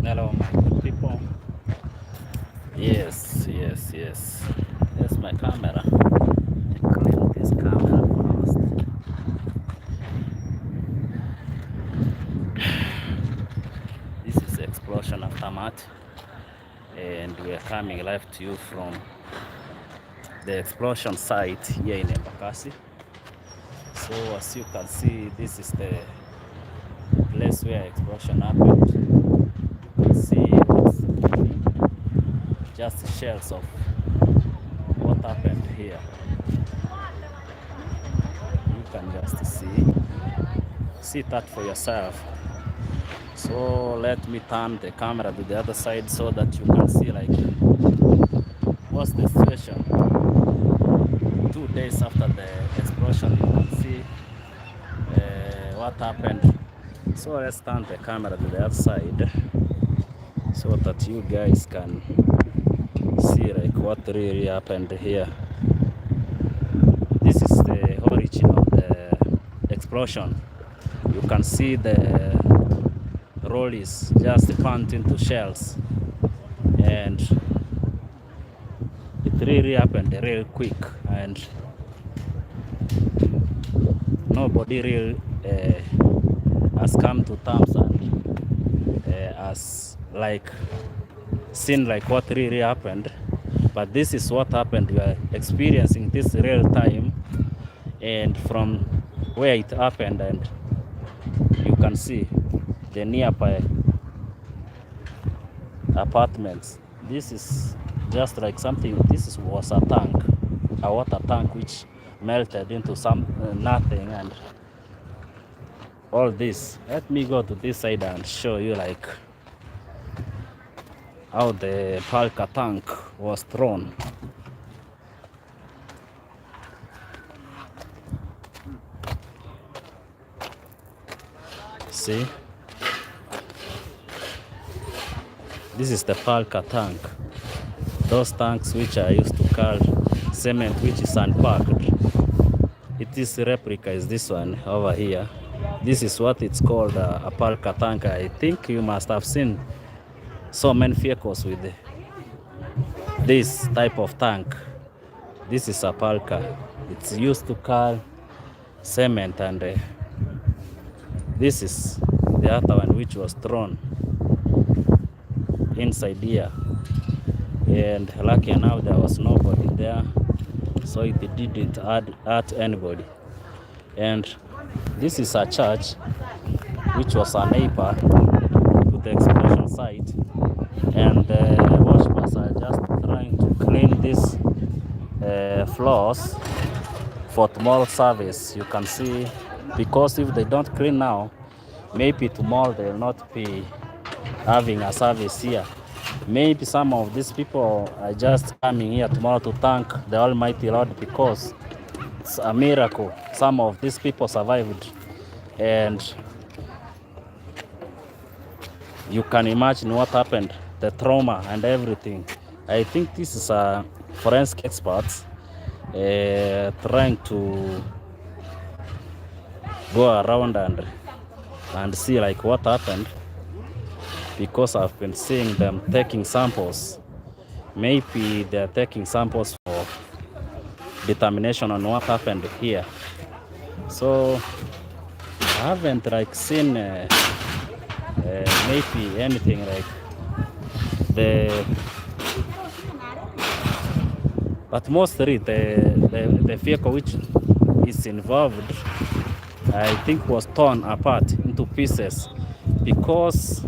Hello, my good people. Yes. That's my camera. I clean this camera first. This is explosion aftermath, and we are coming live to you from the explosion site here in Embakasi. So, as you can see, this is the place where explosion happened. You can see it's just shells of what happened here. You can just see that for yourself. So let me turn the camera to the other side so that you can see like what's the situation 2 days after the explosion. You can see what happened. So let's turn the camera to the other side so that you guys can see like what really happened here. This is the origin of the explosion. You can see the rollies just burnt into shells, and it really happened real quick, and nobody really has come to terms and has like seen like what really happened. But this is what happened. We are experiencing this real time, and from where it happened, and you can see the nearby apartments. This is just like something. Was a tank, a water tank, which melted into some nothing, and all this. Let me go to this side and show you like how the Palka tank was thrown. See, this is the Palka tank. Those tanks which are used to carry cement which is unpacked. It is replica is this one over here. This is what it's called a Palka tank. I think you must have seen so many vehicles with this type of tank. This is a Palka. It's used to carry cement, and this is the other one which was thrown inside here, and lucky enough there was nobody there, so it didn't hurt anybody. And this is a church which was a neighbor to the explosion site, and the worshippers are just trying to clean these floors for tomorrow service. You can see, because if they don't clean now, maybe tomorrow they will not be having a service here. Maybe some of these people are just coming here tomorrow to thank the Almighty Lord, because it's a miracle some of these people survived. And you can imagine what happened, the trauma and everything. I think this is a forensic experts trying to go around and see like what happened, because I've been seeing them taking samples. Maybe they're taking samples for determination on what happened here. So I haven't like seen maybe anything like the, but mostly the vehicle which is involved, I think, was torn apart into pieces, because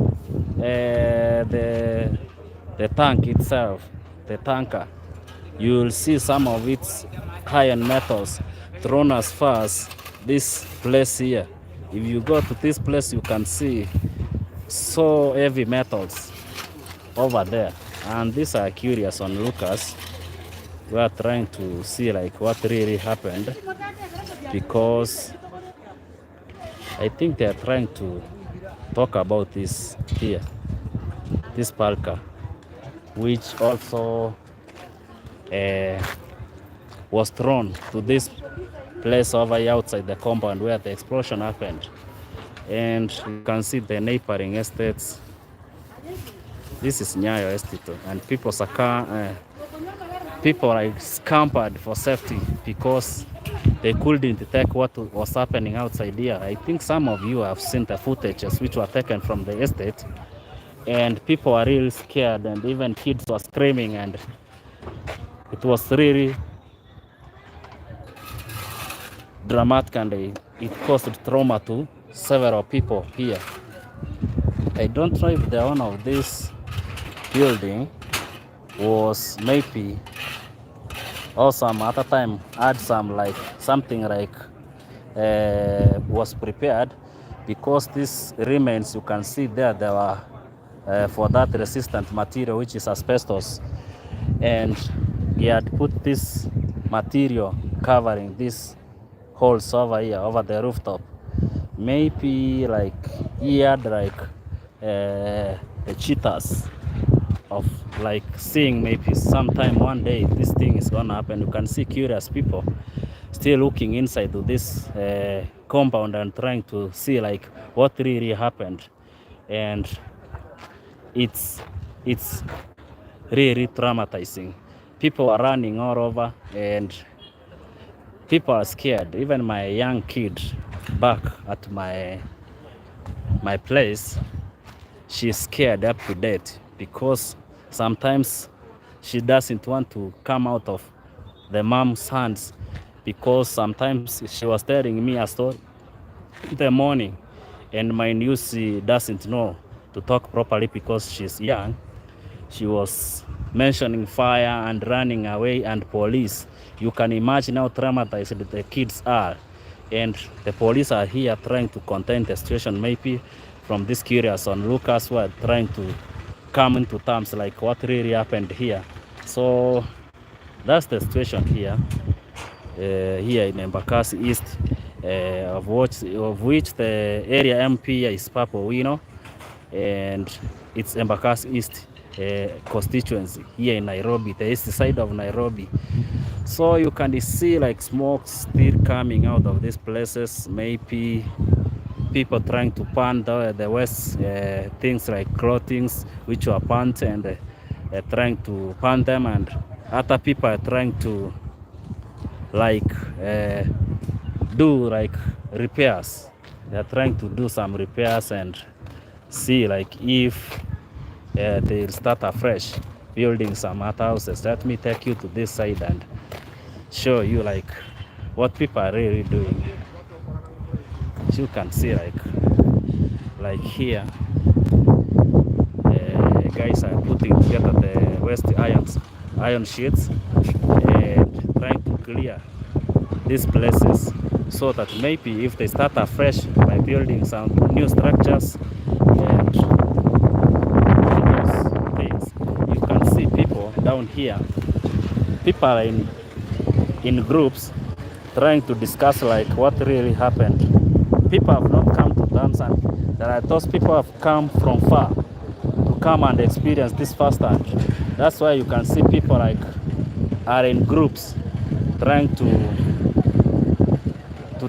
the tank itself, the tanker, you will see some of its iron metals thrown as far as this place here. If you go to this place, you can see so heavy metals over there, and these are curious onlookers. We are trying to see like what really happened, because I think they are trying to talk about this here, this Palka, which also was thrown to this place over here outside the compound where the explosion happened. And you can see the neighboring estates This is Nyayo Estate, and people like scampered for safety because they couldn't detect what was happening outside here. I think some of you have seen the footages which were taken from the estate, and people are really scared, and even kids were screaming, and it was really dramatic, and it caused trauma to several people here. I don't know if the owner of this building was maybe or some other time had some like something like was prepared, because these remains you can see there were for that resistant material which is asbestos, and he had put this material covering these holes over here over the rooftop. Maybe like he had like cheetahs of like seeing maybe sometime one day this thing is gonna happen. You can see curious people still looking inside to this compound and trying to see like what really happened, and it's really traumatizing. People are running all over, and people are scared. Even my young kid back at my place, she's scared up to date, because sometimes she doesn't want to come out of the mom's hands, because sometimes she was telling me a story in the morning, and my niece doesn't know to talk properly because she's young. She was mentioning fire and running away and police. You can imagine how traumatized the kids are, and the police are here trying to contain the situation. Maybe from this curious onlookers who are trying to come into terms like what really happened here. So that's the situation here, here in Embakasi East, of which the area MP is Papo Wino, and it's Embakasi East constituency here in Nairobi, the east side of Nairobi. So you can see like smoke still coming out of these places. Maybe people trying to pan the waste things like clothing which were burnt, and trying to pan them, and other people are trying to like do like repairs. They are trying to do some repairs and see like if they'll start afresh building some other houses. Let me take you to this side and show you like what people are really doing. You can see like here guys are putting together the waste iron sheets and trying to clear these places, so that maybe if they start afresh by building some new structures and those things. You can see people down here. People are in groups trying to discuss like what really happened. People have not come to terms, and there are those people have come from far to come and experience this firsthand. That's why you can see people like are in groups trying to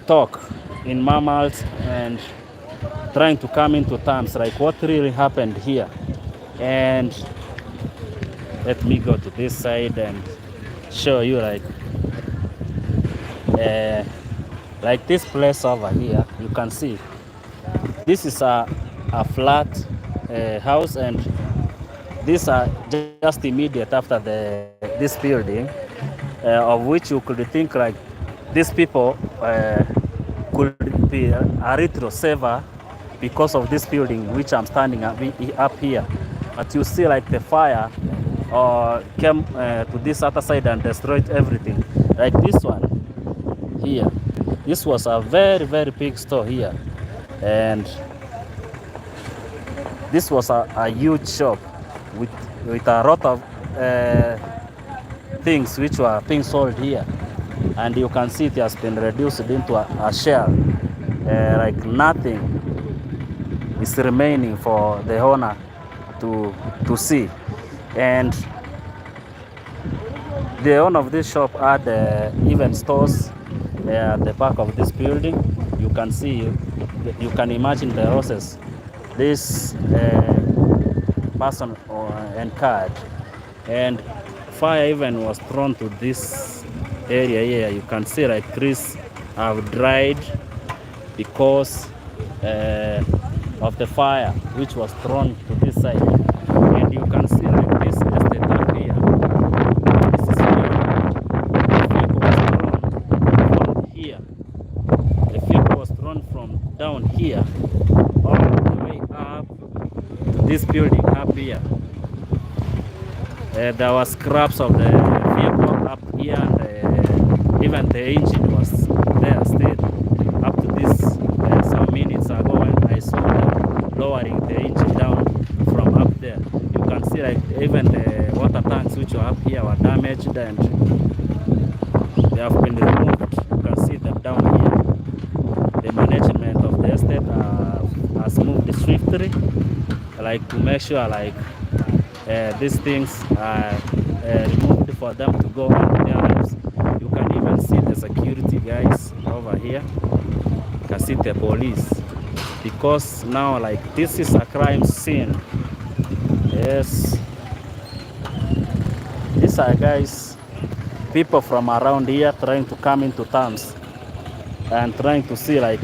talk in mammals and trying to come into terms like what really happened here. And let me go to this side and show you like this place over here. You can see this is a flat house, and these are just immediate after this building, of which you could think like these people could be a retro saver because of this building which I'm standing up here. But you see like the fire came to this other side and destroyed everything. Like this one here. This was a very, very big store here. And this was a huge shop with a lot of things which were being sold here. And you can see it has been reduced into a shell. Like nothing is remaining for the owner to see. And the owner of this shop had even stores at the back of this building. You can see, you can imagine the houses. This person encouraged, and fire even was thrown to this area here. You can see like trees have dried because of the fire which was thrown to this side. And you can see like this estate up here. This is where the vehicle was thrown from here. The vehicle was thrown from down here all the way up to this building up here. There was scraps of the vehicle up here, and even the engine was there still. Up to this some minutes ago when I saw them lowering the engine down from up there. You can see like even the water tanks which were up here were damaged and they have been removed. You can see them down here. The management of the estate has moved swiftly, like to make sure like these things are removed for them to go on their lives. You can even see the security guys over here. You can see the police, because now like this is a crime scene. Yes, these are guys, people from around here trying to come into terms and trying to see like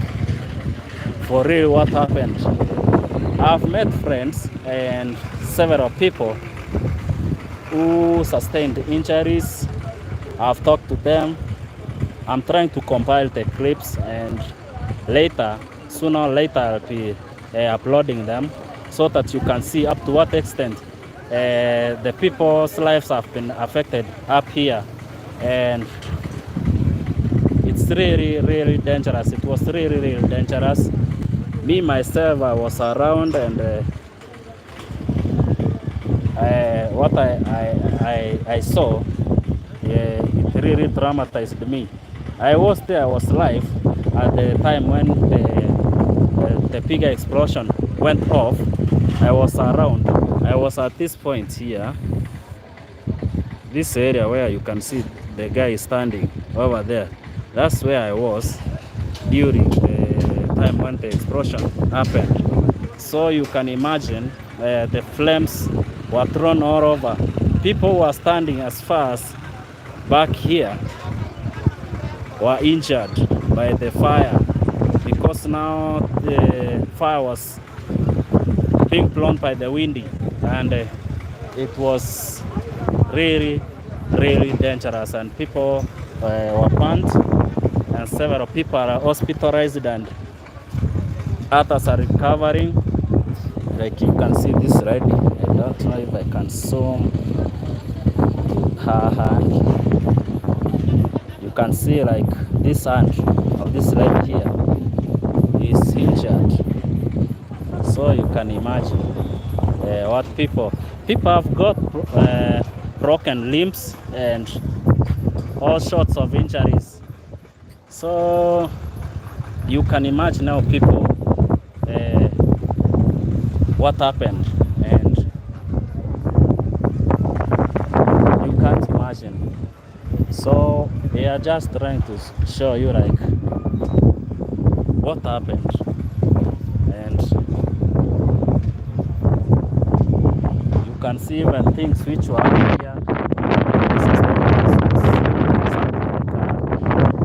for real what happened. I've met friends and several people who sustained injuries. I've talked to them. I'm trying to compile the clips, and sooner or later I'll be uploading them so that you can see up to what extent the people's lives have been affected up here. And it's really dangerous. It was really dangerous. Me myself, I was around, and what I saw, it really traumatized me. I was there, I was live at the time when the big explosion went off. I was around. I was at this point here, this area where you can see the guy standing over there. That's where I was during the time when the explosion happened. So you can imagine the flames were thrown all over. People were standing as far as back here were injured by the fire, because now the fire was being blown by the wind, and it was really dangerous, and people were burned, and several people are hospitalized and others are recovering. Like you can see this right. I don't know if I can zoom her hand. You can see like this hand of this leg here is injured. So you can imagine what people have got broken limbs and all sorts of injuries. So you can imagine now people what happened, and you can't imagine. So they are just trying to show you like what happened, and you can see even things which were here. This is something like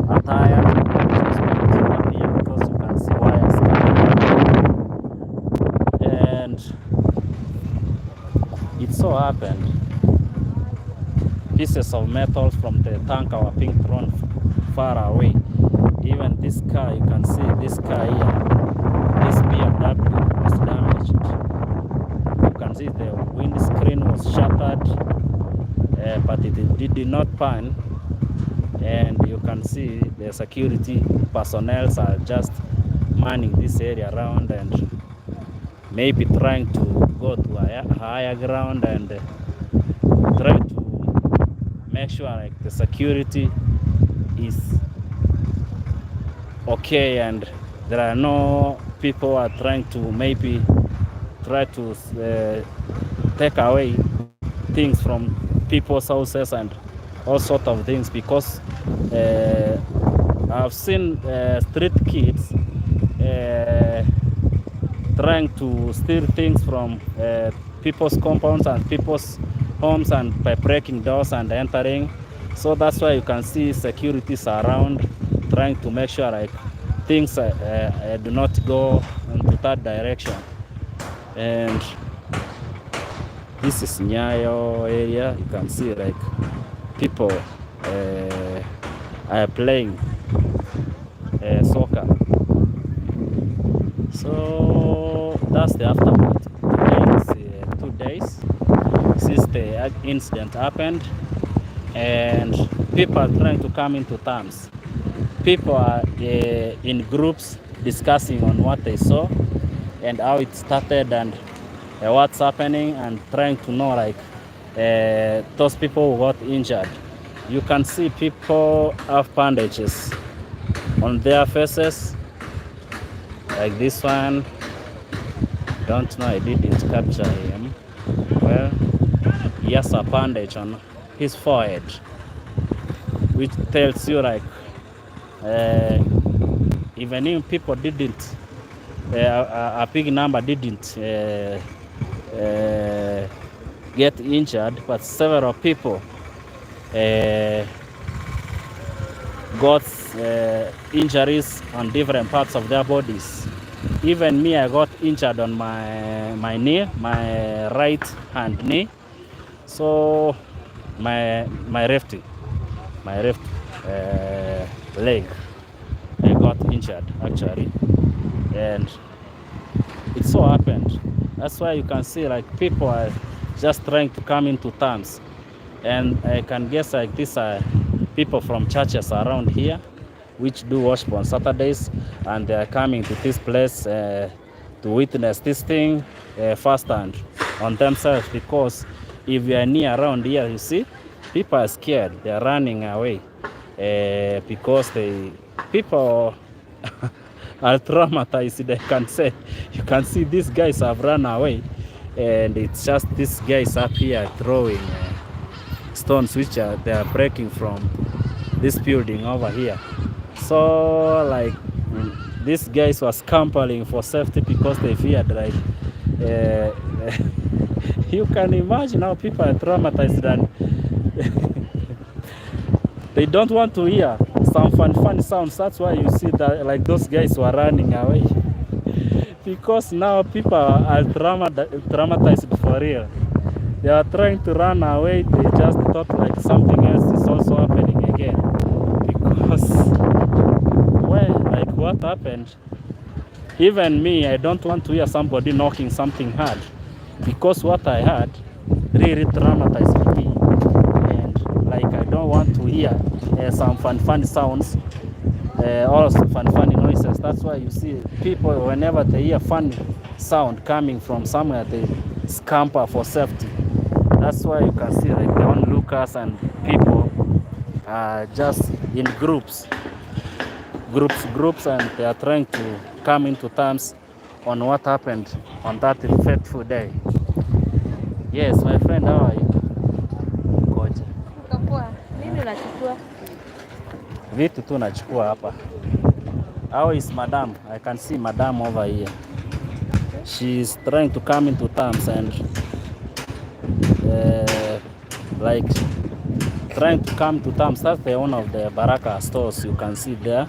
a tire which was put here, because you can see wires coming, and it so happened pieces of metal from the tanker were being thrown far away. Even this car, you can see this car here, this BMW was damaged. You can see the windscreen was shattered, but it did not burn. And you can see the security personnel are just manning this area around and maybe trying to go to a higher ground and try to make sure like the security is okay, and there are no people who are trying to maybe try to take away things from people's houses and all sort of things, because I've seen street kids trying to steal things from people's compounds and people's homes and by breaking doors and entering. So that's why you can see securities around trying to make sure like things do not go into that direction. And this is Nyayo area. You can see like people are playing soccer. So that's the aftermath. Today is 2 days since the incident happened, and people are trying to come into terms. People are in groups discussing on what they saw and how it started and what's happening, and trying to know like those people who got injured. You can see people have bandages on their faces, like this one. Don't know, I didn't capture him. Well, he has a bandage on his forehead, which tells you like even if people didn't, a big number didn't get injured, but several people got injuries on different parts of their bodies. Even me, I got injured on my knee, my right hand knee. So my left leg, I got injured actually, and it so happened. That's why you can see like people are just trying to come into terms, and I can guess like these are people from churches around here which do worship on Saturdays, and they are coming to this place to witness this thing firsthand on themselves, because if you are near around here, you see people are scared, they are running away because people are traumatized. They can say, you can see these guys have run away, and it's just these guys up here throwing stones which they are breaking from this building over here. So like these guys were scampering for safety because they feared like you can imagine how people are traumatized, and they don't want to hear some fun sounds. That's why you see that like those guys were running away because now people are traumatized for real. They are trying to run away. They just thought like something else is also happening again, because well, like what happened, even me, I don't want to hear somebody knocking something hard, because what I heard really traumatized me, and like I don't want to hear some fun sounds or funny noises. That's why you see people, whenever they hear funny sound coming from somewhere, they scamper for safety. That's why you can see like the onlookers and people are just in groups, and they are trying to come into terms on what happened on that fateful day. Yes, my friend, how are you? Koje? Ukapoa. Nini unachukua? Vitu tu nachukua hapa. How is madam? I can see madam over here. She's trying to come into terms and like trying to come to terms. That's the owner of the Baraka stores. You can see there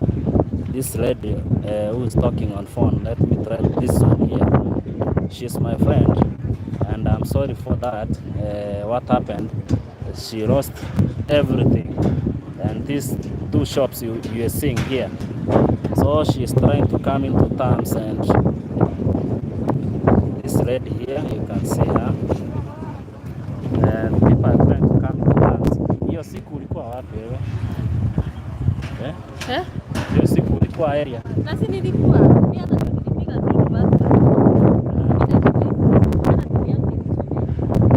this lady who is talking on phone. Let me try this one here. She's my friend, and I'm sorry for that. What happened, she lost everything, and these two shops you are seeing here. So she's trying to come into terms, and this lady here, you can see her, and people are trying to come into terms. Hiyo siku ulikuwa wapi wewe? Hiyo siku ulikuwa area? Na si nilikuwa. Mimi hata nilipiga simu basi.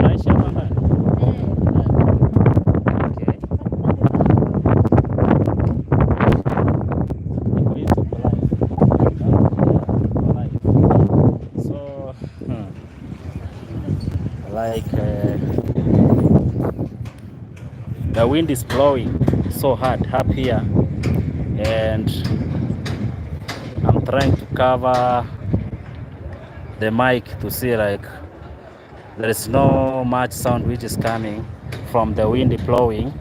Maisha mama. Okay. So like the wind is blowing so hard up here, and I'm trying to cover the mic to see like there is no much sound which is coming from the wind blowing.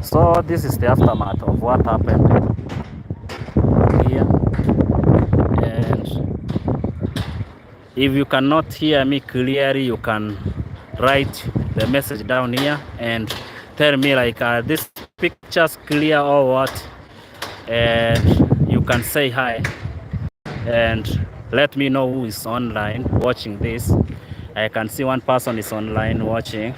So this is the aftermath of what happened here. And if you cannot hear me clearly, you can write the message down here and tell me like these pictures clear or what, and you can say hi and let me know who is online watching this. I can see one person is online watching.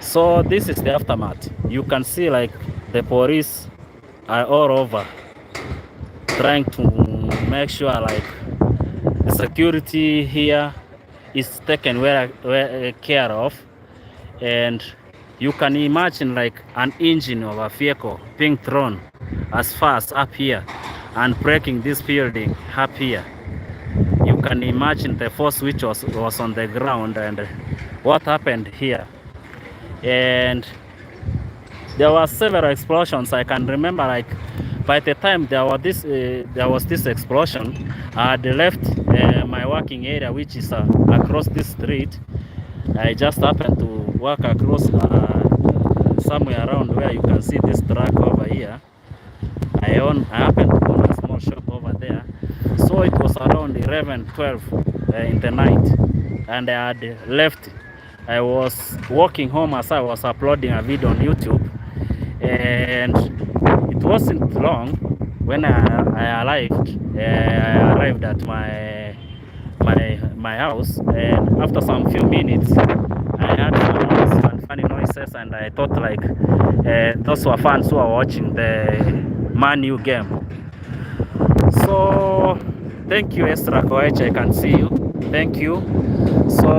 So this is the aftermath. You can see like the police are all over trying to make sure like the security here is taken care of. And you can imagine like an engine of a vehicle being thrown as fast up here and breaking this building up here. You can imagine the force which was on the ground and what happened here. And there were several explosions. I can remember like by the time there was this explosion, I had left my working area, which is across this street. I just happened to walk across somewhere around where you can see this truck over here. I happened to own a small shop over there. So it was around 11, 12 in the night, and I had left. I was walking home as I was uploading a video on YouTube, and it wasn't long when I arrived. I arrived at my house, and after some few minutes, I heard some funny noises, and I thought like those were fans who are watching the Man U game. So thank you, Estra Koech. I can see you. Thank you. So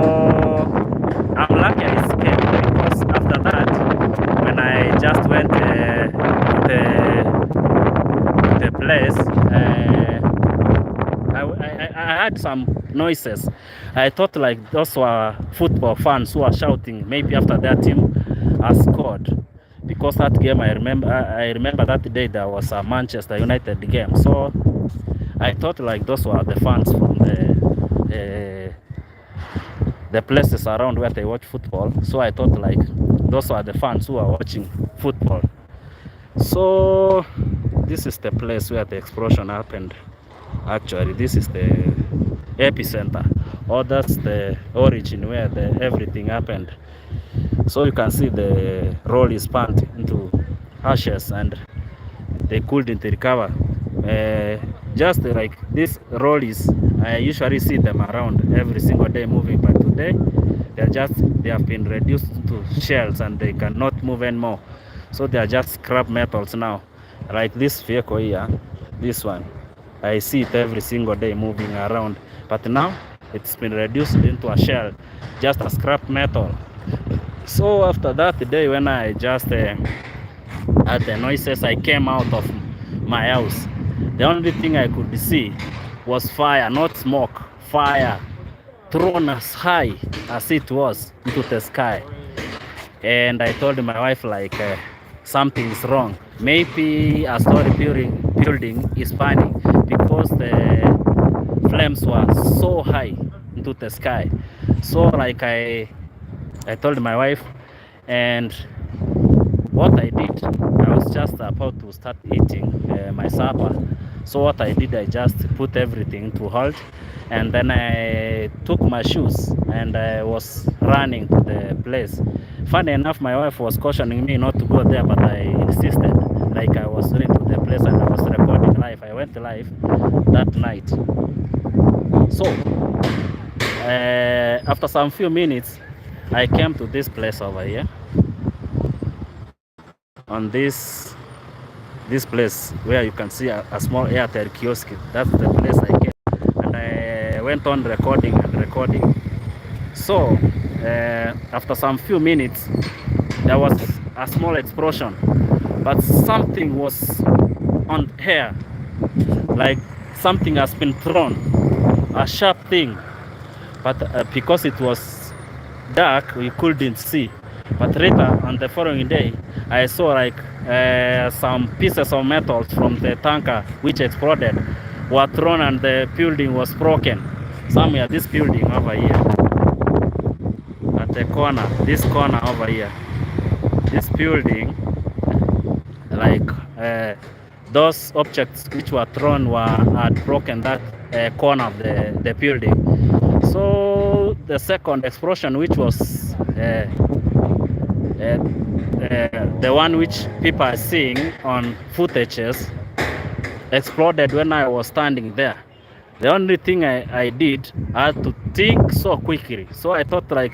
I'm lucky I escaped, because after that, when I just went to the place, I had some noises. I thought like those were football fans who are shouting maybe after their team has scored, because that game I remember that day there was a Manchester United game. So I thought like those were the fans from the places around where they watch football. So I thought like those were the fans who are watching football. So this is the place where the explosion happened. Actually, this is the epicenter, or that's the origin where everything happened. So you can see the roll is burnt into ashes, and they couldn't recover. Just like these rollies, I usually see them around every single day moving, but today they have been reduced to shells and they cannot move anymore. So they are just scrap metals now. Like this vehicle here, this one, I see it every single day moving around, but now it's been reduced into a shell, just a scrap metal. So after that day, when I just had the noises, I came out of my house. The only thing I could see was fire, not smoke, fire thrown as high as it was into the sky. And I told my wife like something is wrong. Maybe a story building is burning, because the flames were so high into the sky. So like I told my wife, and what I did, I was just about to start eating my supper. So what I did, I just put everything to halt, and then I took my shoes and I was running to the place. Funny enough, my wife was cautioning me not to go there, but I insisted. Like I was running to the place and I was recording live. I went live that night. So after some few minutes, I came to this place over here. On this place where you can see a small Airtel kiosk, that's the place I came, and I went on recording and recording. So after some few minutes, there was a small explosion, but something was on air, like something has been thrown, a sharp thing, but because it was dark, we couldn't see. But later on the following day, I saw like some pieces of metals from the tanker which exploded were thrown, and the building was broken. somewhere this building over here at the corner, this corner over here, this building, like those objects which were thrown had broken that corner of the building. So the second explosion, which was the one which people are seeing on footages, exploded when I was standing there. The only thing I did, I had to think so quickly. So I thought like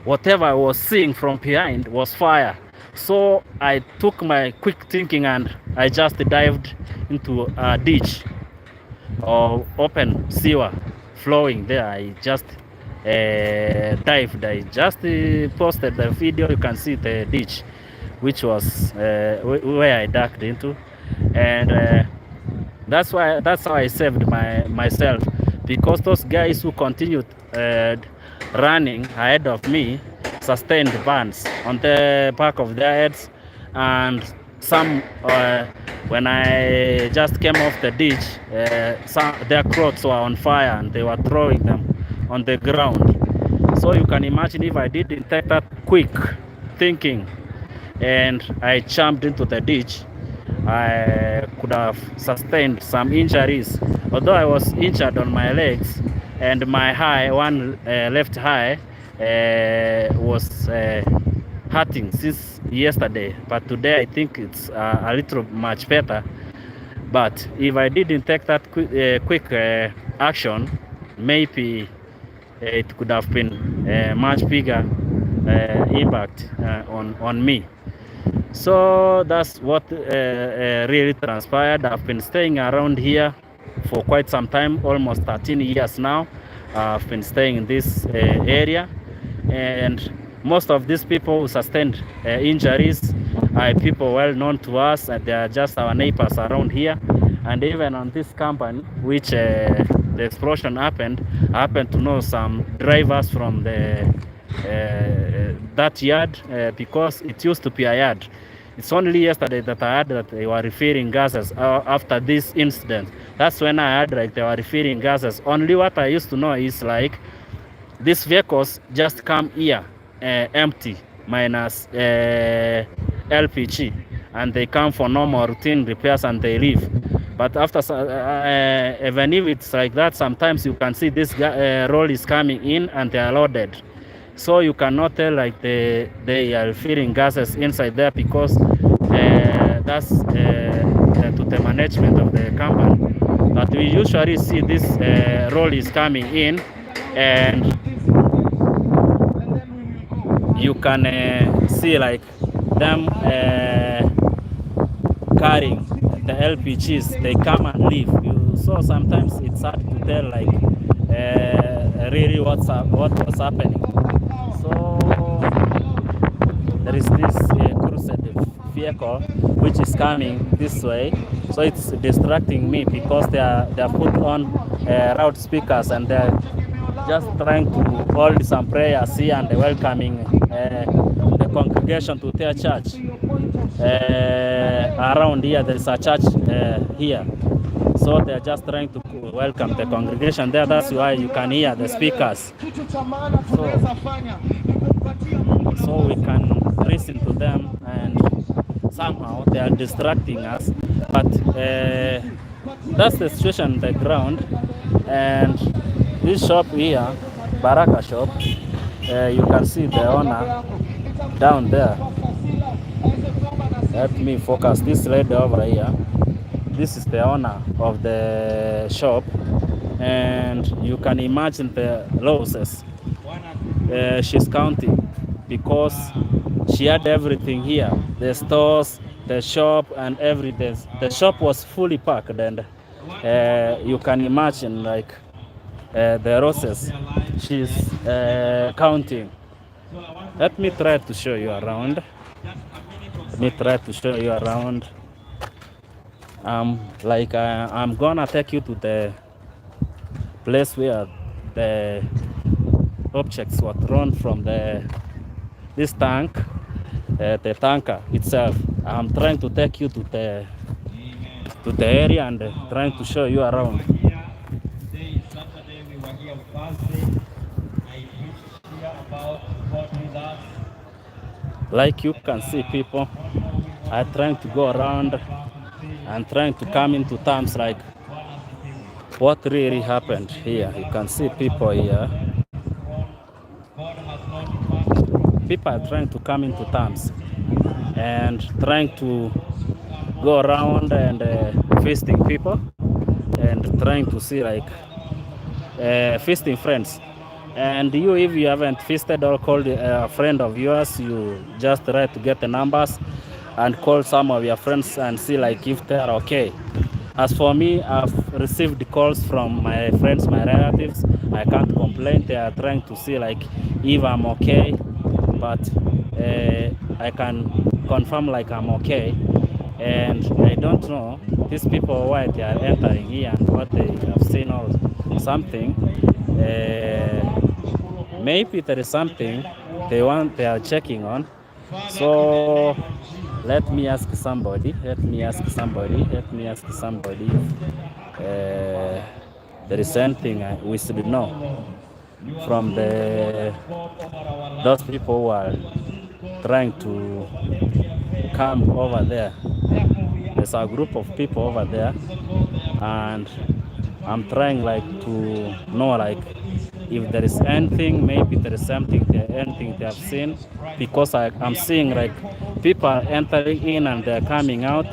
whatever I was seeing from behind was fire. So I took my quick thinking and I just dived into a ditch or open sewer flowing there. I just dived. I just posted the video. You can see the ditch, which was where I ducked into, and that's how I saved myself, because those guys who continued running ahead of me sustained burns on the back of their heads, and some when I just came off the ditch, their clothes were on fire and they were throwing them on the ground. So you can imagine, if I didn't take that quick thinking and I jumped into the ditch, I could have sustained some injuries. Although I was injured on my legs and my one left eye was hurting since yesterday, but today I think it's a little much better. But if I didn't take that quick action, maybe it could have been a much bigger impact on me. So that's what really transpired. I've been staying around here for quite some time, almost 13 years now. I've been staying in this area, and most of these people who sustained injuries are people well known to us, and they are just our neighbors around here. And even on this company, which the explosion happened, I happen to know some drivers from that yard, because it used to be a yard. It's only yesterday that I heard that they were refilling gases after this incident. That's when I heard like they were refilling gases. Only what I used to know is like these vehicles just come here empty, minus LPG, and they come for normal routine repairs and they leave. But after even if it's like that, sometimes you can see this roll is coming in and they are loaded. So you cannot tell like they are filling gases inside there, because that's to the management of the company. But we usually see this roll is coming in, and you can see like them carrying the LPGs. They come and leave. So sometimes it's hard to tell like really what was happening. So there is this cruised vehicle which is coming this way, so it's distracting me because they are put on loudspeakers and they're just trying to hold some prayers here and welcoming the congregation to their church. Around here there is a church here, so they're just trying to welcome the congregation there. That's why you can hear the speakers, so we can listen to them, and somehow they are distracting us. But that's the situation on the ground. And this shop here, Baraka shop, you can see the owner down there. Let me focus this lady over here. This is the owner of the shop, and you can imagine the losses she's counting, because she had everything here, the stores, the shop, and everything. The shop was fully packed, and you can imagine like the losses she's counting. Let me try to show you around. Like I'm gonna take you to the place where the objects were thrown from this tank, the tanker itself. I'm trying to take you to the area and trying to show you around. Like you can see, people are trying to go around and trying to come into terms like what really happened here. You can see people here. People are trying to come into terms and trying to go around and feasting people and trying to see like feasting friends. And you, if you haven't feasted or called a friend of yours, you just try to get the numbers and call some of your friends and see like if they are okay. As for me, I've received calls from my friends, my relatives. I can't complain. They are trying to see like if I'm okay, but I can confirm like I'm okay. And I don't know these people why they are entering here and what they have seen or something. Maybe there is something they are checking on. So let me ask somebody. Let me ask somebody. Let me ask somebody. There is something we should know from those people who are trying to come over there. There's a group of people over there, and I'm trying like to know like if there is anything, maybe there is something, anything they have seen, because I'm seeing like people are entering in and they're coming out,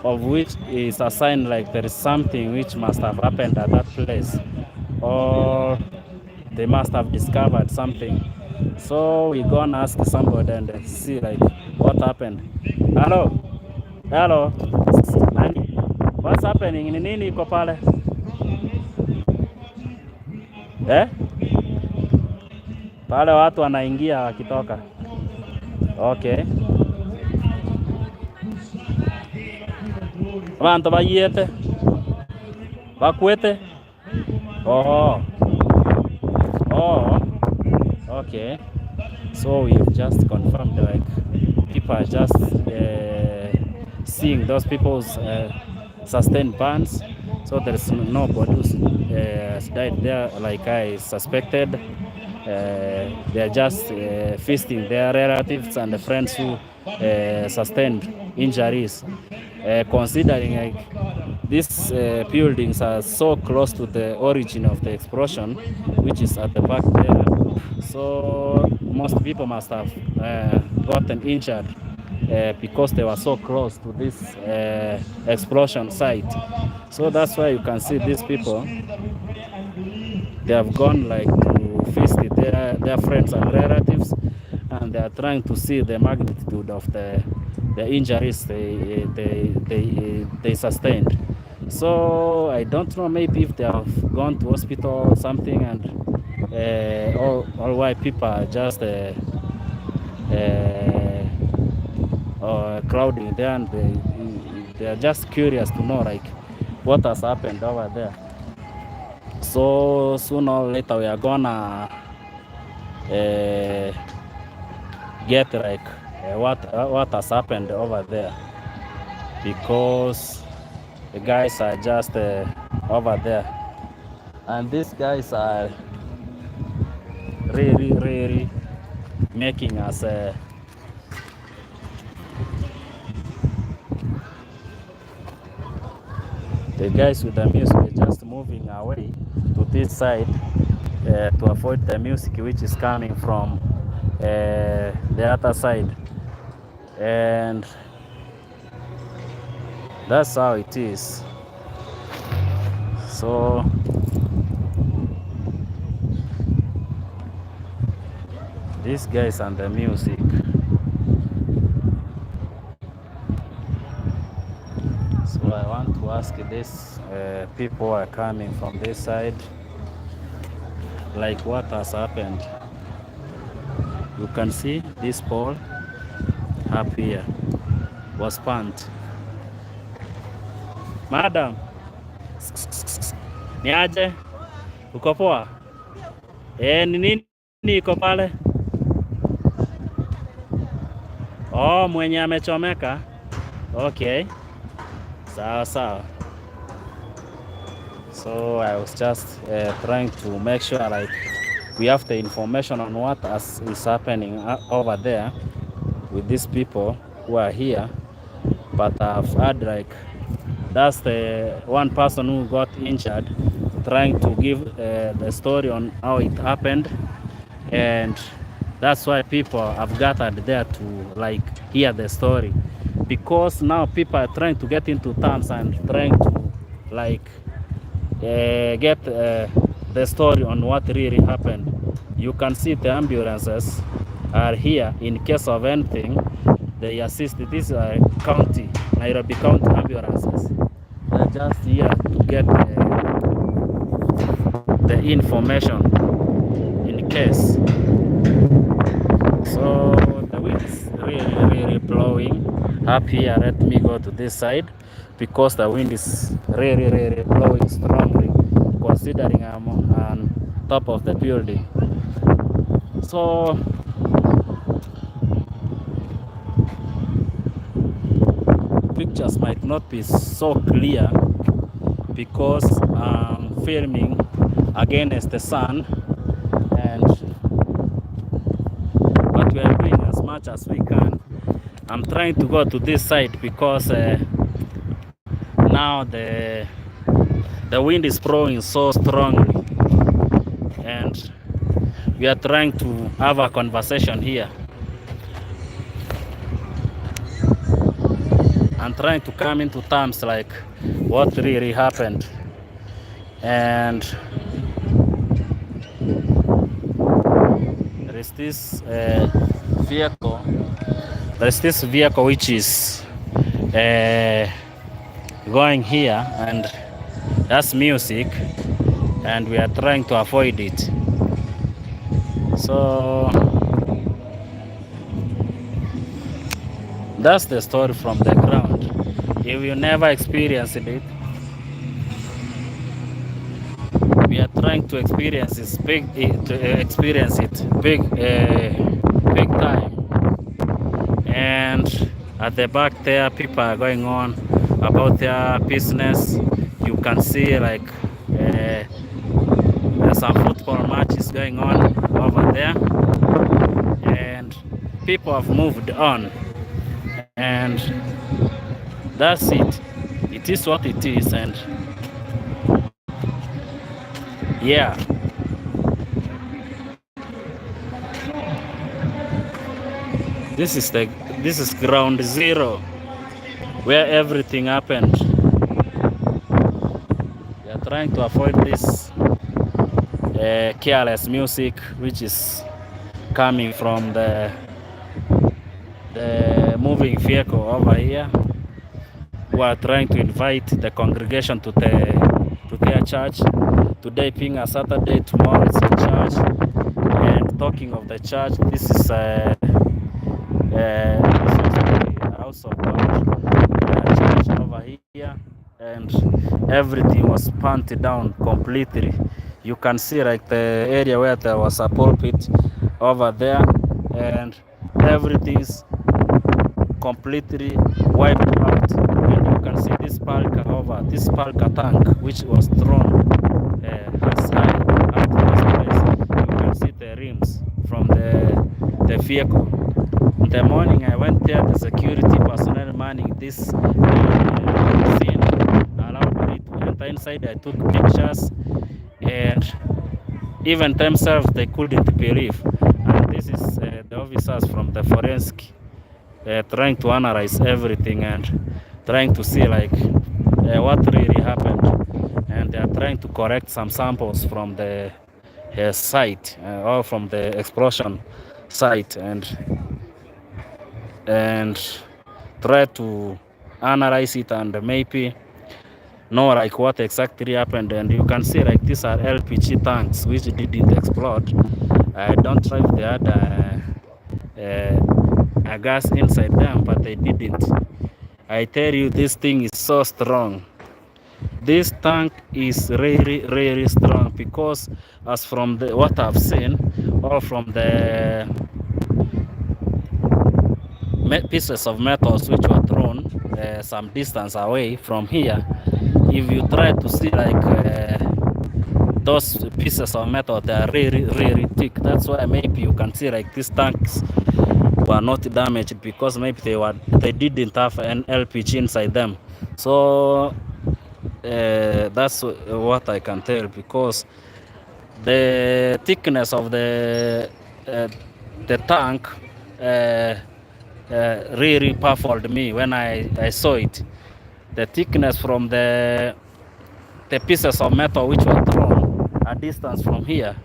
of which is a sign like there is something which must have happened at that place, or they must have discovered something. So we gonna ask somebody and see like what happened. Hello, hello, what's happening? Ni nini iko pale eh? Pale watu wanaingia wakitoka. Okay. Abantu bayete bakwete. Oh. Oh. Okay. So we've just confirmed like people are just seeing those people's sustained burns. So there's nobody who's died there like I suspected. They're just feasting their relatives and the friends who sustained injuries. Considering like these buildings are so close to the origin of the explosion, which is at the back there, so most people must have gotten injured because they were so close to this explosion site. So that's why you can see these people, they have gone like to feast their friends and relatives, and they are trying to see the magnitude of the injuries they sustained. So I don't know, maybe if they have gone to hospital or something, and or why people are just crowding there, and they are just curious to know like what has happened over there. So sooner or later we are gonna get like what has happened over there, because the guys are just over there, and these guys are really making us the guys with the music are just moving away to this side to avoid the music which is coming from the other side, and that's how it is. So these guys and the music, so I want to ask this people are coming from this side like what has happened. You can see this pole up here was burnt. Madam, ni aje? Uko poa? Ni nini iko pale? Oh, mwenye amechomeka. Okay. Sawa sawa. So I was just trying to make sure like we have the information on what is happening over there with these people who are here, but I've heard like that's the one person who got injured trying to give the story on how it happened, and that's why people have gathered there to like hear the story, because now people are trying to get into terms and trying to like get the story on what really happened. You can see the ambulances are here in case of anything. They assist. These are county, Nairobi County ambulances. They're just here to get the information in case. So the wind is really blowing up here. Let me go to this side because the wind is really blowing strongly, considering I'm on top of the building. So pictures might not be so clear because I'm filming against the sun, and but we are doing as much as we can. I'm trying to go to this side because now the wind is blowing so strongly, and we are trying to have a conversation here. I'm trying to come into terms like what really happened, and there is this vehicle. There is this vehicle which is going here, and that's music, and we are trying to avoid it. So that's the story from the ground. If you never experienced it, we are trying to experience it big time. And at the back there, people are going on about their business. You can see like some football matches going on over there, and people have moved on, and that's it. It is what it is, and yeah. This is ground zero where everything happened. We are trying to avoid this careless music which is coming from the moving vehicle over here. We are trying to invite the congregation to their church. Today being a Saturday, tomorrow it's a church. And talking of the church, this is a house of God, church over here, and everything was burnt down completely. You can see like the area where there was a pulpit over there, and everything's completely wiped out. And you can see this palka tank which was thrown as high up to this place. You can see the rims from the vehicle. In the morning I went there, the security personnel manning this scene allowed me to enter inside. I took pictures, and even themselves they couldn't believe. And this is the officers from the forensic trying to analyze everything and trying to see like what really happened, and they are trying to correct some samples from the site or from the explosion site, and try to analyze it and maybe know like what exactly happened. And you can see like these are LPG tanks which didn't explode. I don't know if they had a gas inside them, but they didn't. I tell you, this thing is so strong. This tank is really strong, because as from what I've seen, or from the pieces of metals which were thrown some distance away from here, if you try to see like those pieces of metal, they are really thick. That's why maybe you can see like these tanks were not damaged because maybe they didn't have an LPG inside them. So that's what I can tell, because the thickness of uh, the tank uh, really baffled me when I saw it. The thickness from the pieces of metal which were thrown a distance from here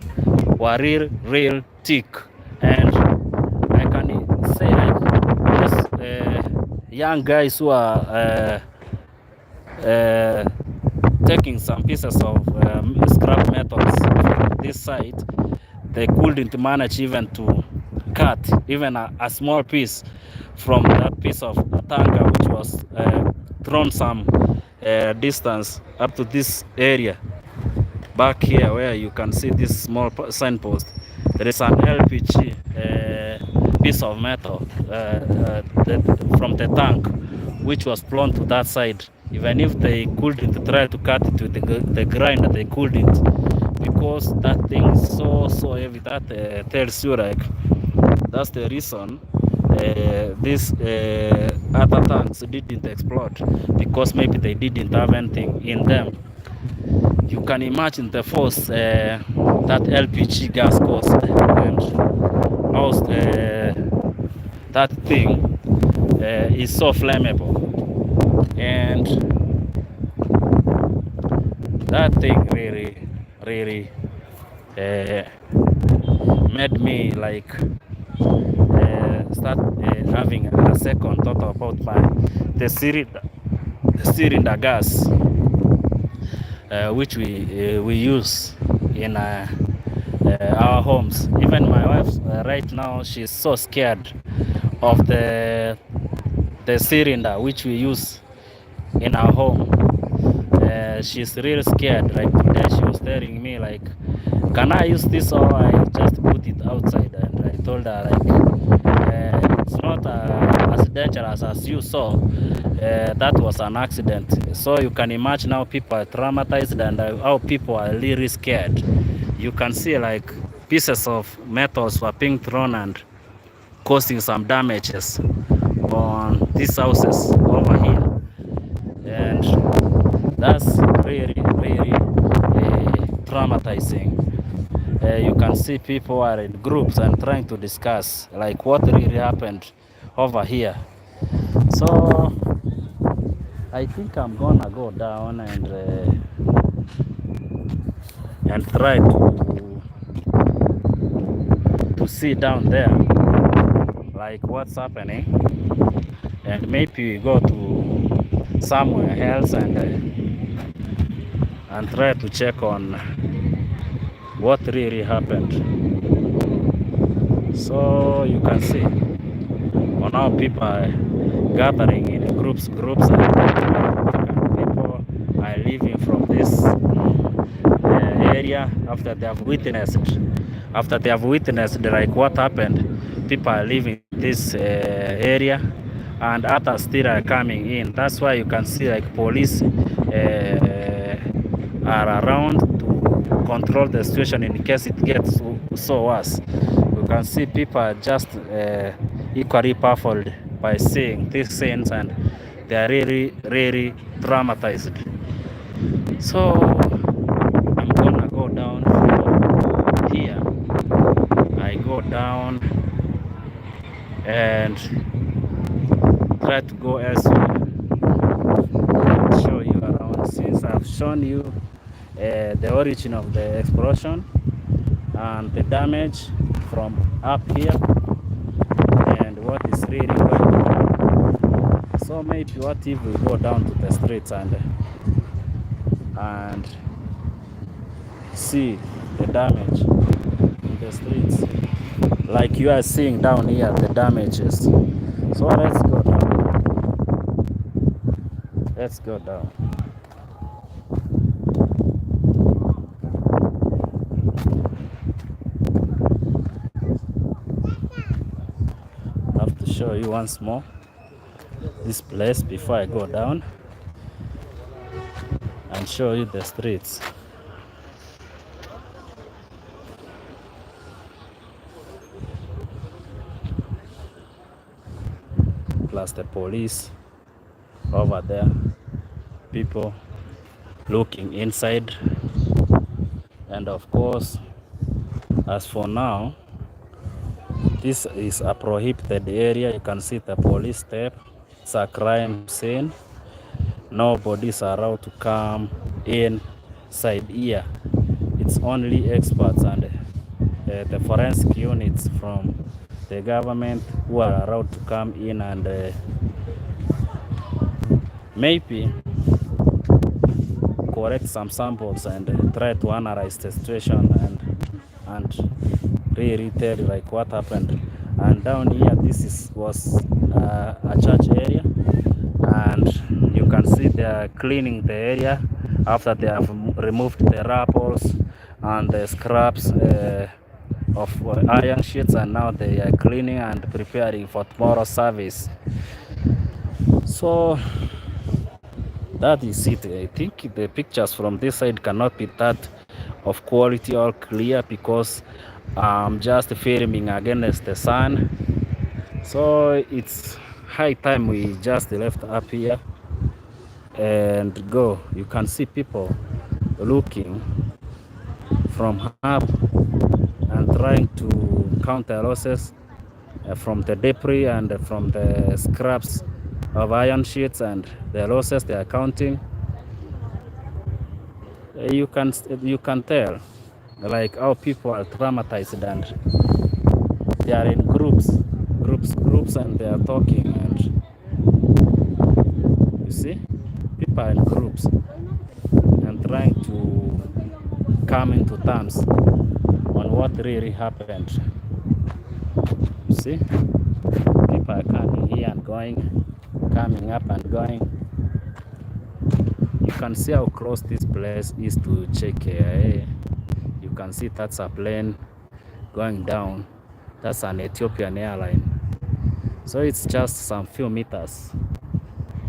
were real thick, and I can say like those young guys who are uh, taking some pieces of scrap metals from this side, they couldn't manage even to cut even a small piece from that piece of tanker which was thrown some distance up to this area. Back here where you can see this small signpost, there is an LPG piece of metal from the tank which was blown to that side. Even if they couldn't try to cut it with the grinder, they couldn't, because that thing is so heavy. That tells you like that's the reason these other tanks didn't explode, because maybe they didn't have anything in them. You can imagine the force that LPG gas caused, and also that thing is so flammable, and that thing really made me like start having a second thought about the cylinder gas which we use in our homes. Even my wife right now, she's so scared of the cylinder which we use in our home. She's really scared. Like today, she was telling me like, "Can I use this or I just put it outside?" And I told her like, "It's not as dangerous as you saw. That was an accident." So you can imagine how people are traumatized and how people are really scared. You can see like pieces of metals were being thrown and causing some damages on these houses over here, and that's really traumatizing. You can see people are in groups and trying to discuss like what really happened over here. So I think I'm gonna go down and try to see down there like what's happening, and maybe we go to somewhere else and try to check on what really happened. So you can see on how people are gathering in groups, and people are leaving from this area after they have witnessed like what happened. People are leaving this area, and others still are coming in. That's why you can see like police are around to control the situation in case it gets so worse. You can see people are just equally baffled by seeing these scenes, and they are really traumatized. So I'm gonna go down from here. I go down and try to go elsewhere and show you around, since I've shown you the origin of the explosion and the damage from up here and what is really going on. So maybe what if we go down to the streets and see the damage in the streets, like you are seeing down here, the damages. So let's go down. Let's go down. I have to show you once more this place before I go down and show you the streets. plus the police over there, people looking inside. And of course, as for now, this is a prohibited area. You can see the police step. It's a crime scene. Nobody's allowed to come inside here. It's only experts and the forensic units from the government who are allowed to come in and maybe collect some samples and try to analyze the situation and really tell like what happened. And down here, was a church area, and you can see they are cleaning the area after they have removed the rubbles and the scraps of iron sheets, and now they are cleaning and preparing for tomorrow's service. So that is it. I think the pictures from this side cannot be that of quality or clear because I'm just filming against the sun. So it's high time we just left up here and go. You can see people looking from up and trying to count the losses from the debris and from the scraps of iron sheets and the losses they are counting. You can tell like how people are traumatized and they are in groups and they are talking, and you see people are in groups and trying to come into terms on what really happened. You see people are coming here and going, coming up and going. You can see how close this place is to JKIA. You can see that's a plane going down. That's an Ethiopian airline. So it's just some few meters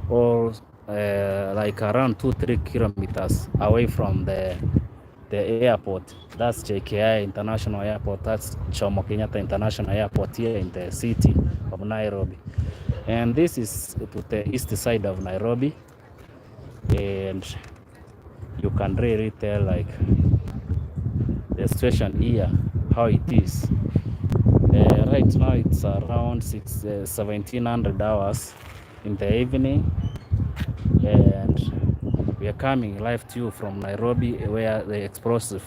or like around 2-3 kilometers away from the airport. That's JKI International Airport. That's Jomo Kenyatta International Airport here in the city of Nairobi. And this is to the east side of Nairobi. And you can really tell like the situation here, how it is. Right now it's around 1700 hours in the evening, and we are coming live to you from Nairobi, where the explosive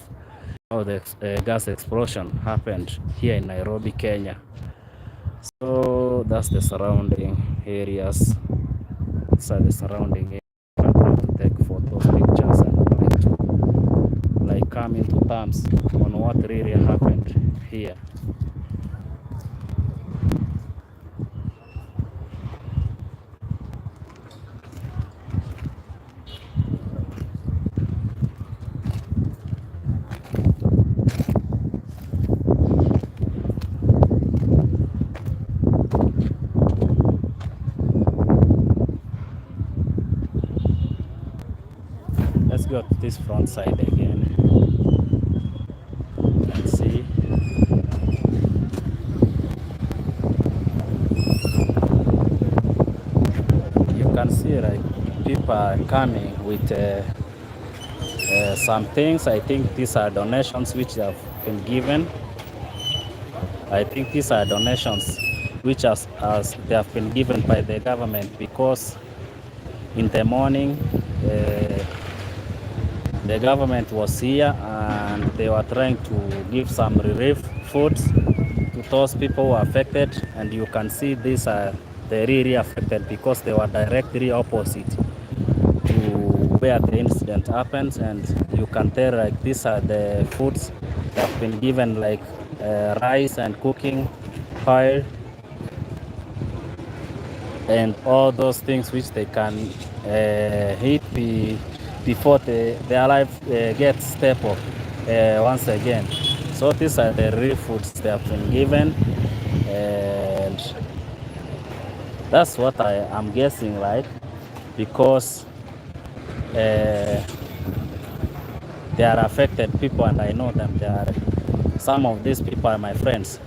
or the gas explosion happened here in Nairobi, Kenya. So that's the surrounding areas. These are the surrounding areas. I'm trying to take photos, pictures, and like come into terms on what really happened here. Let's go to this front side again and see. You can see like people are coming with some things. I think these are donations which have been given. I think these are donations which as they have been given by the government, because in the morning the government was here and they were trying to give some relief foods to those people who are affected, and you can see these are the really affected because they were directly opposite to where the incident happens, and you can tell like these are the foods that have been given, like rice and cooking oil and all those things which they can eat before their life gets stable once again. So these are the real foods they have been given, and that's what I am guessing like, because they are affected people and I know them. Some of these people are my friends,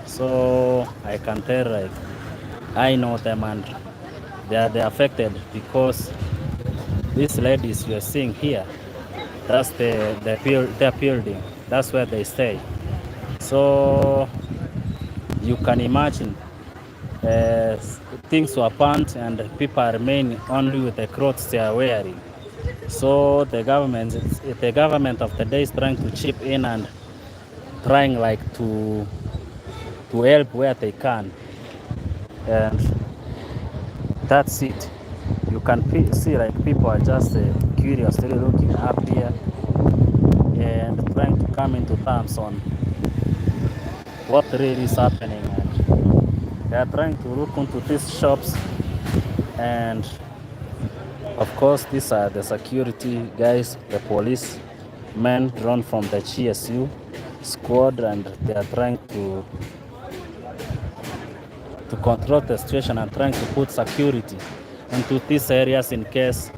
so I can tell like I know them, and they're affected because these ladies you're seeing here, that's their building. That's where they stay. So you can imagine uh, things were burnt and people remain only with the clothes they are wearing. So the government of the day is trying to chip in and trying like to help where they can, and that's it. You can see like people are just curiously looking up here and trying to come into terms on what really is happening, and they are trying to look into these shops. And of course these are the security guys, the police men drawn from the GSU squad, and they are trying to control the situation and trying to put security into these areas in case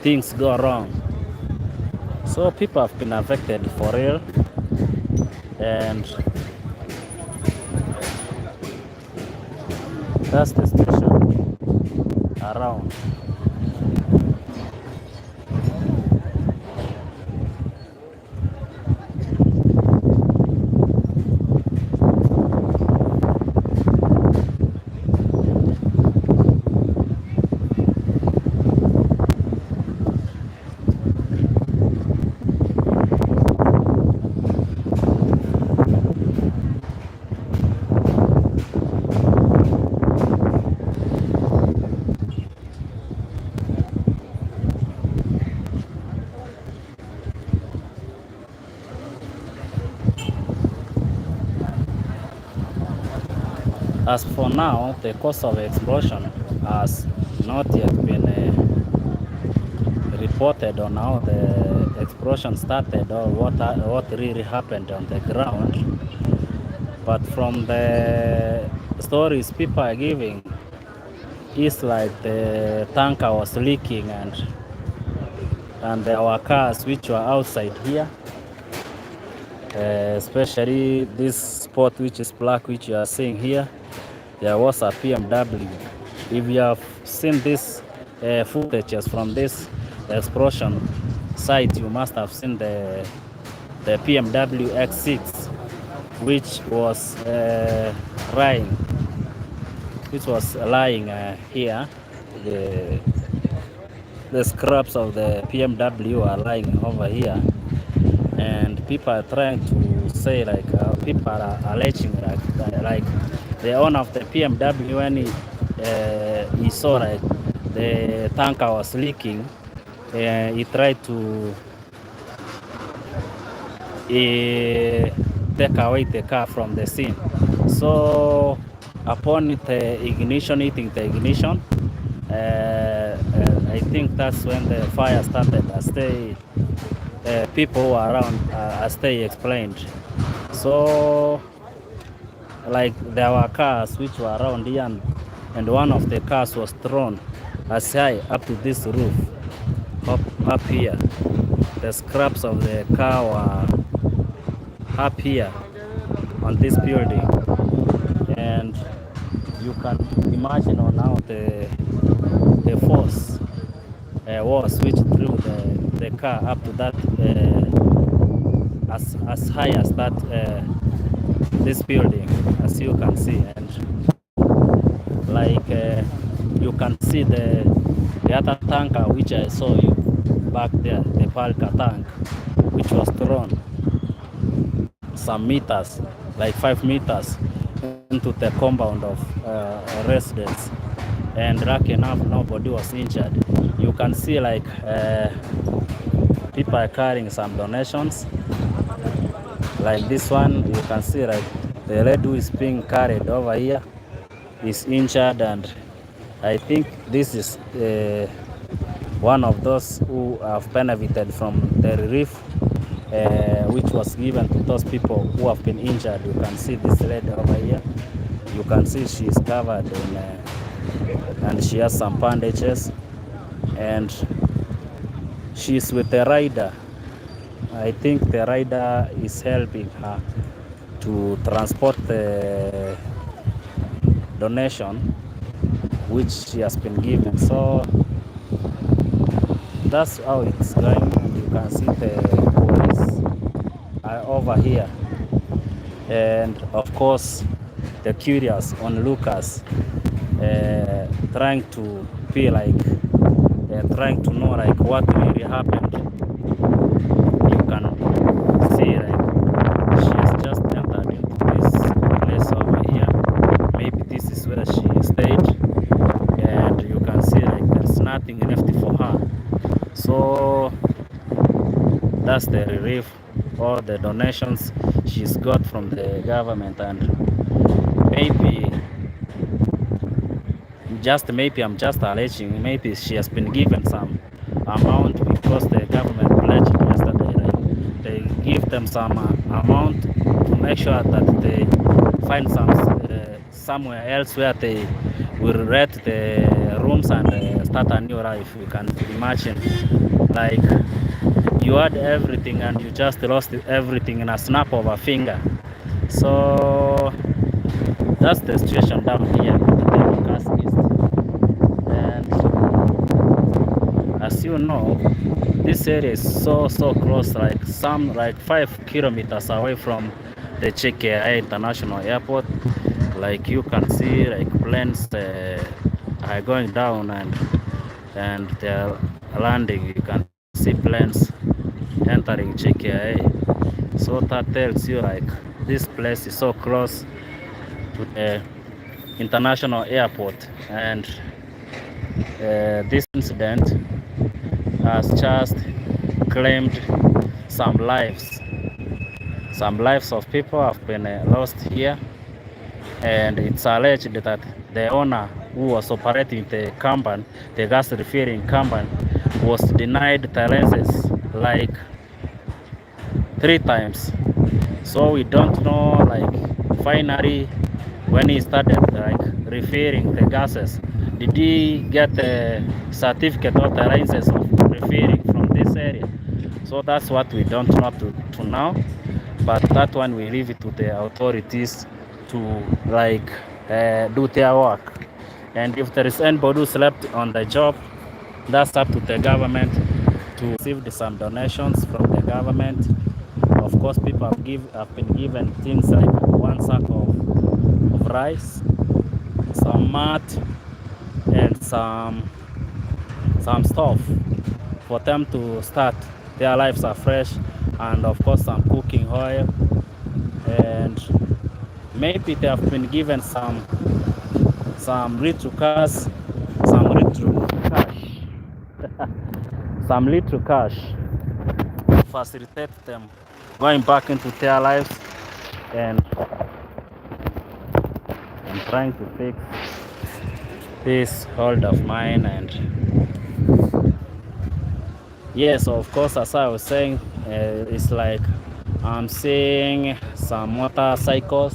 things go wrong. So people have been affected for real, and that's the situation around. As for now, the cause of explosion has not yet been reported on how the explosion started or what really happened on the ground. But from the stories people are giving, it's like the tanker was leaking, and there were cars which were outside here, especially this spot which is black, which you are seeing here. There was a PMW. If you have seen this footages from this explosion site, you must have seen the PMW X6, which was lying here. The scraps of the PMW are lying over here, and people are trying to say like people are alleging like the owner of the PMW, when he saw like the tanker was leaking, he tried to take away the car from the scene. So upon hitting the ignition, I think that's when the fire started. As people who are around, as they explained. So like there were cars which were around here, and one of the cars was thrown as high up to this roof, up here. The scraps of the car were up here on this building, and you can imagine on how the force was which threw the car up to that as high as that this building, as you can see. And like you can see the other tanker which I saw you back there, the Palka tank, which was thrown some meters, like 5 meters, into the compound of residents, and lucky enough nobody was injured. You can see like people are carrying some donations, like this one. You can see like the lady who is being carried over here is injured, and I think this is one of those who have benefited from the relief which was given to those people who have been injured. You can see this lady over here. You can see she is covered in, and she has some bandages, and she's with the rider. I think the rider is helping her to transport donation which she has been given. So that's how it's going, and you can see the police are over here, and of course the curious onlookers trying to be like trying to know like what really happened. You can see like she has just entered into this place over here. Maybe this is where she stayed, and you can see like there's nothing left for her. So that's the relief or the donations she's got from the government, and maybe maybe I'm just alleging, maybe she has been given some amount because the government pledged yesterday, like they give them some amount to make sure that they find some somewhere else where they will rent the rooms and start a new life. You can imagine, like you had everything and you just lost everything in a snap of a finger. So that's the situation down here in the embakasi East. And as you know, this area is so close, like 5 kilometers away from the JKIA International Airport. Like you can see, like planes are going down and they're landing. You can see planes entering JKIA. So that tells you like this place is so close to the international airport, and this incident has just claimed some lives. Some lives of people have been lost here, and it's alleged that the owner who was operating the company, the gas refilling company, was denied the license like 3 times. So we don't know, like finally when he started like refilling the gases, did he get a certificate or the license of refilling from this area? So that's what we don't know to now, but that one we leave it to the authorities to like do their work. And if there is anybody who slept on the job, that's up to the government to receive some donations from the government. Of course, people have been given things like 1 sack of rice, some mat, and some stuff for them to start their lives afresh, and of course some cooking oil, and maybe they have been given some little cash, some little cash, some little cash to facilitate them going back into their lives. And I'm trying to fix this hold of mine. And yes, of course, as I was saying, it's like I'm seeing some motorcycles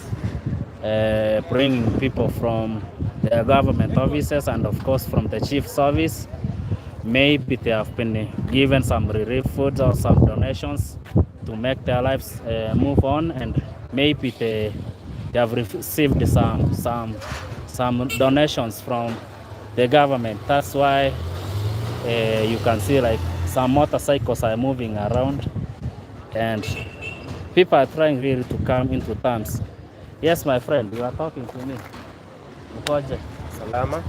bringing people from the government offices and of course from the chief service. Maybe they have been given some relief foods or some donations to make their lives move on, and maybe they have received some donations from the government. That's why you can see like some motorcycles are moving around, and people are trying really to come into terms. Yes, my friend, you are talking to me. Ukoje? Salama.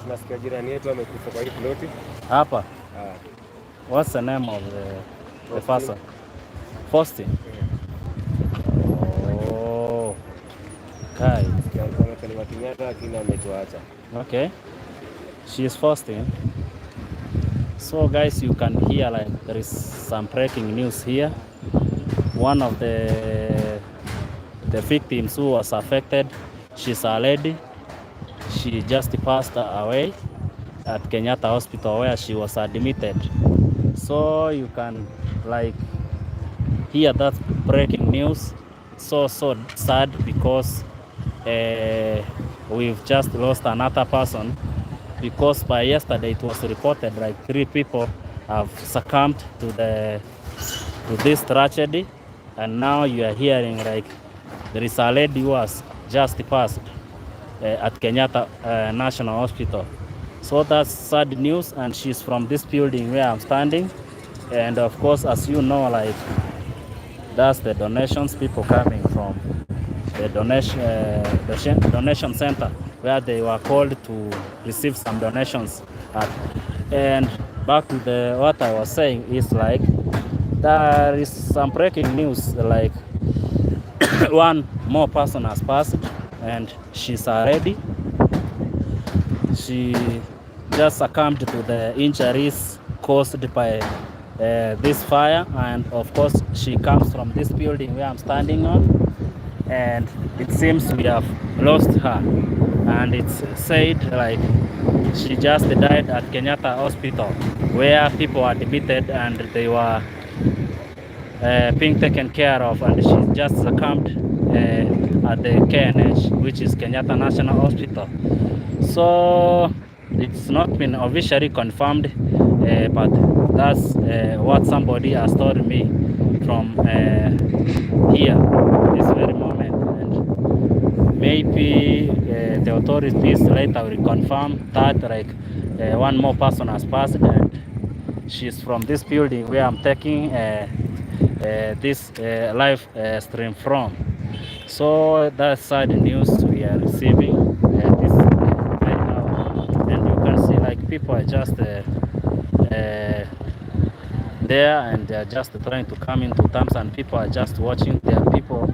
Tunasikia jirani yetu amekufa kwa hii ploti. Hapa. What's the name of the person? Faustin. Oh. Kai. Okay. She is Faustin. So guys, you can hear like there is some breaking news here. One of the victims who was affected, she's a lady. She just passed away at Kenyatta Hospital where she was admitted. So you can like hear that breaking news. So sad because we've just lost another person, because by yesterday it was reported like 3 people have succumbed to this tragedy, and now you are hearing like there is a lady who has just passed. at Kenyatta National Hospital. So that's sad news, and she's from this building where I'm standing. And of course, as you know, like that's the donations people coming from the donation center where they were called to receive some donations at. And back to the what I was saying is like there is some breaking news like one more person has passed and she's already she just succumbed to the injuries caused by this fire, and of course she comes from this building where I'm standing on, and it seems we have lost her, and it's said like she just died at Kenyatta Hospital where people were admitted and they were being taken care of, and she just succumbed at the KNH, which is Kenyatta National Hospital. So it's not been officially confirmed, but that's what somebody has told me from here this very moment, and maybe the authorities later will confirm that like one more person has passed and she's from this building where I'm taking this live stream from. So that's sad news we are receiving this right now, and you can see like people are just there, and they're just trying to come into terms, and people are just watching. There are people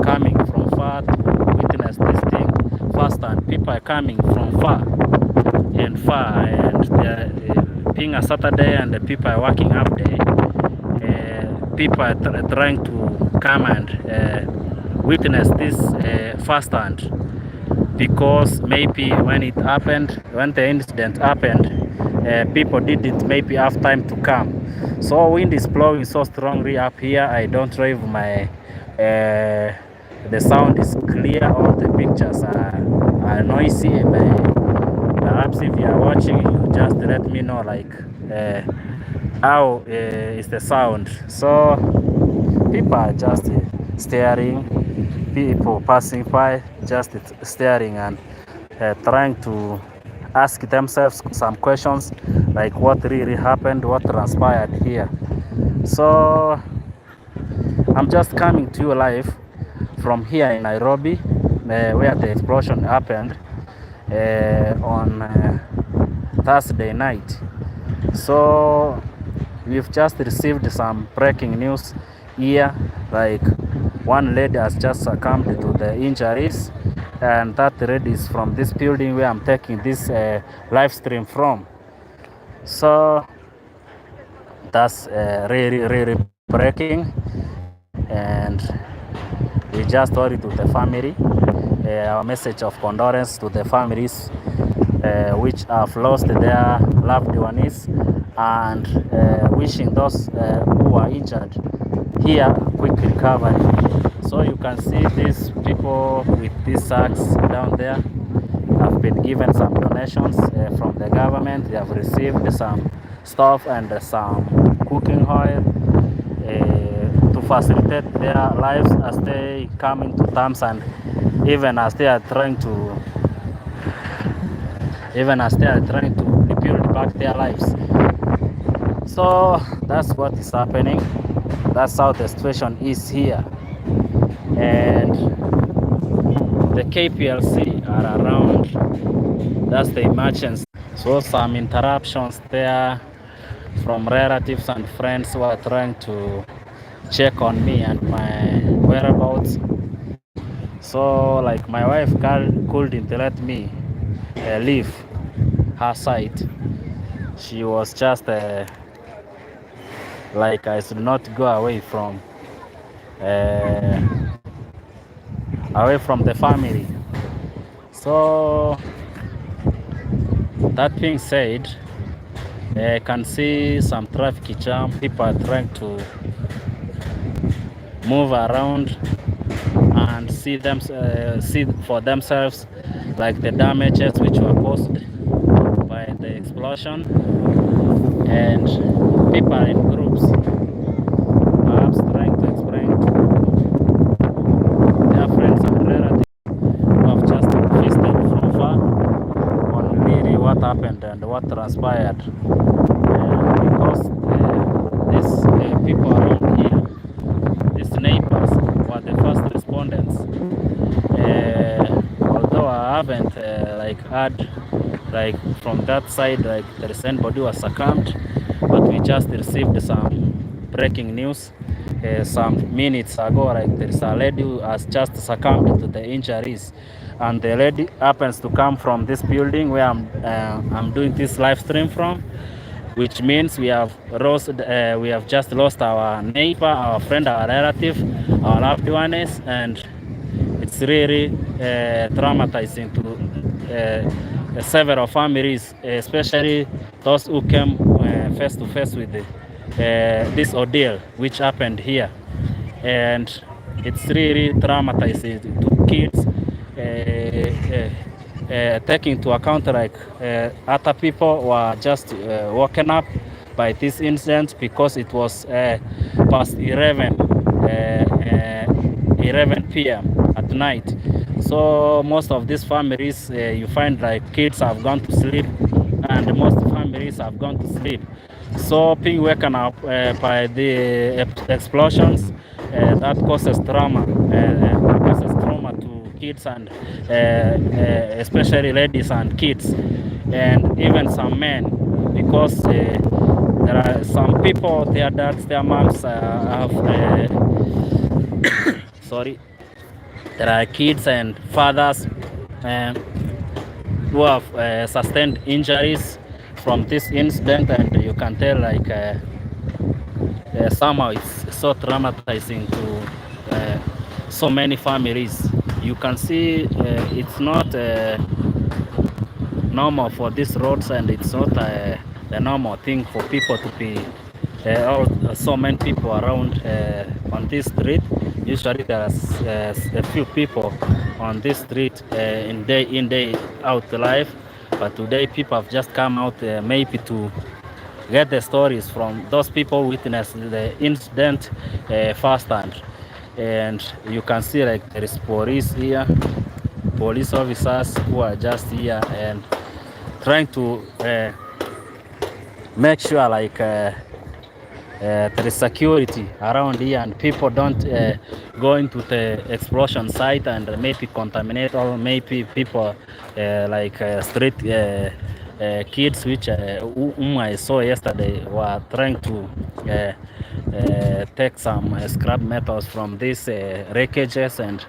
coming from far to witness this thing first, and people are coming from far, and they're, being a Saturday and the people are working up there. People are trying to come and witness this firsthand, because maybe when it happened, when the incident happened, people didn't maybe have time to come. So wind is blowing so strongly up here. I don't drive my the sound is clear, all the pictures are noisy. Perhaps if you are watching, you just let me know like how is the sound. So people are just staring, people passing by just staring and trying to ask themselves some questions like what really happened, what transpired here. So I'm just coming to you live from here in Nairobi, where the explosion happened on Thursday night. So we've just received some breaking news here, like one lady has just succumbed to the injuries, and that lady is from this building where I'm taking this live stream from. So that's really breaking, and we just worry to the family, our message of condolence to the families which have lost their loved ones, and wishing those who are injured here quick recovery. So you can see these people with these sacks down there have been given some donations from the government. They have received some stuff and some cooking oil to facilitate their lives as they come into terms, and even as they are trying to rebuild back their lives. So that's what is happening. That's how the situation is here, and the KPLC are around. That's the emergency. So some interruptions there from relatives and friends who are trying to check on me and my whereabouts. So like my wife couldn't let me leave her side. She was just like I should not go away from the family. So that being said, I can see some traffic jam. People are trying to move around and see for themselves like the damages which were caused by the explosion, and people are in groups, perhaps trying to explain to their friends and relatives who have just visited happened and what transpired. Because these people around here, these neighbors, were the first respondents. Although I haven't like heard like from that side like there is anybody who was succumbed, but we just received some breaking news some minutes ago. Like there is a lady who has just succumbed to the injuries, and the lady happens to come from this building where I'm doing this live stream from, which means we have just lost our neighbor, our friend, our relative, our loved ones, and it's really traumatizing to several families, especially those who came face to face with this ordeal which happened here. And it's really traumatizing to kids, taking into account like other people were just woken up by this incident because it was past 11 p.m. at night. So most of these families, you find like kids have gone to sleep, and most families have gone to sleep. So being woken up by the explosions, that causes trauma, to kids, and especially ladies and kids, and even some men, because there are some people, their dads, their moms have sorry, there are kids and fathers who have sustained injuries from this incident, and you can tell like somehow it's so traumatizing to so many families. You can see it's not normal for these roads, and it's not the normal thing for people to be so many people around on this street. Usually there's a few people on this street in day out life, but today people have just come out maybe to get the stories from those people who witnessed the incident firsthand. And you can see like there is police here, police officers who are just here and trying to make sure like there is security around here, and people don't go into the explosion site and maybe contaminate, or maybe people like street kids, which whom I saw yesterday, were trying to take some scrap metals from these wreckages, and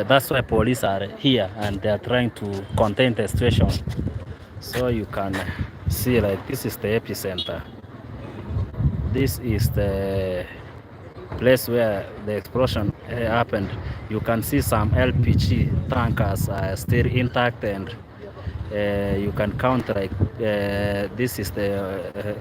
that's why police are here and they are trying to contain the situation. So you can see like this is the epicenter. This is the place where the explosion happened. You can see some LPG tankers are still intact, and you can count like this is the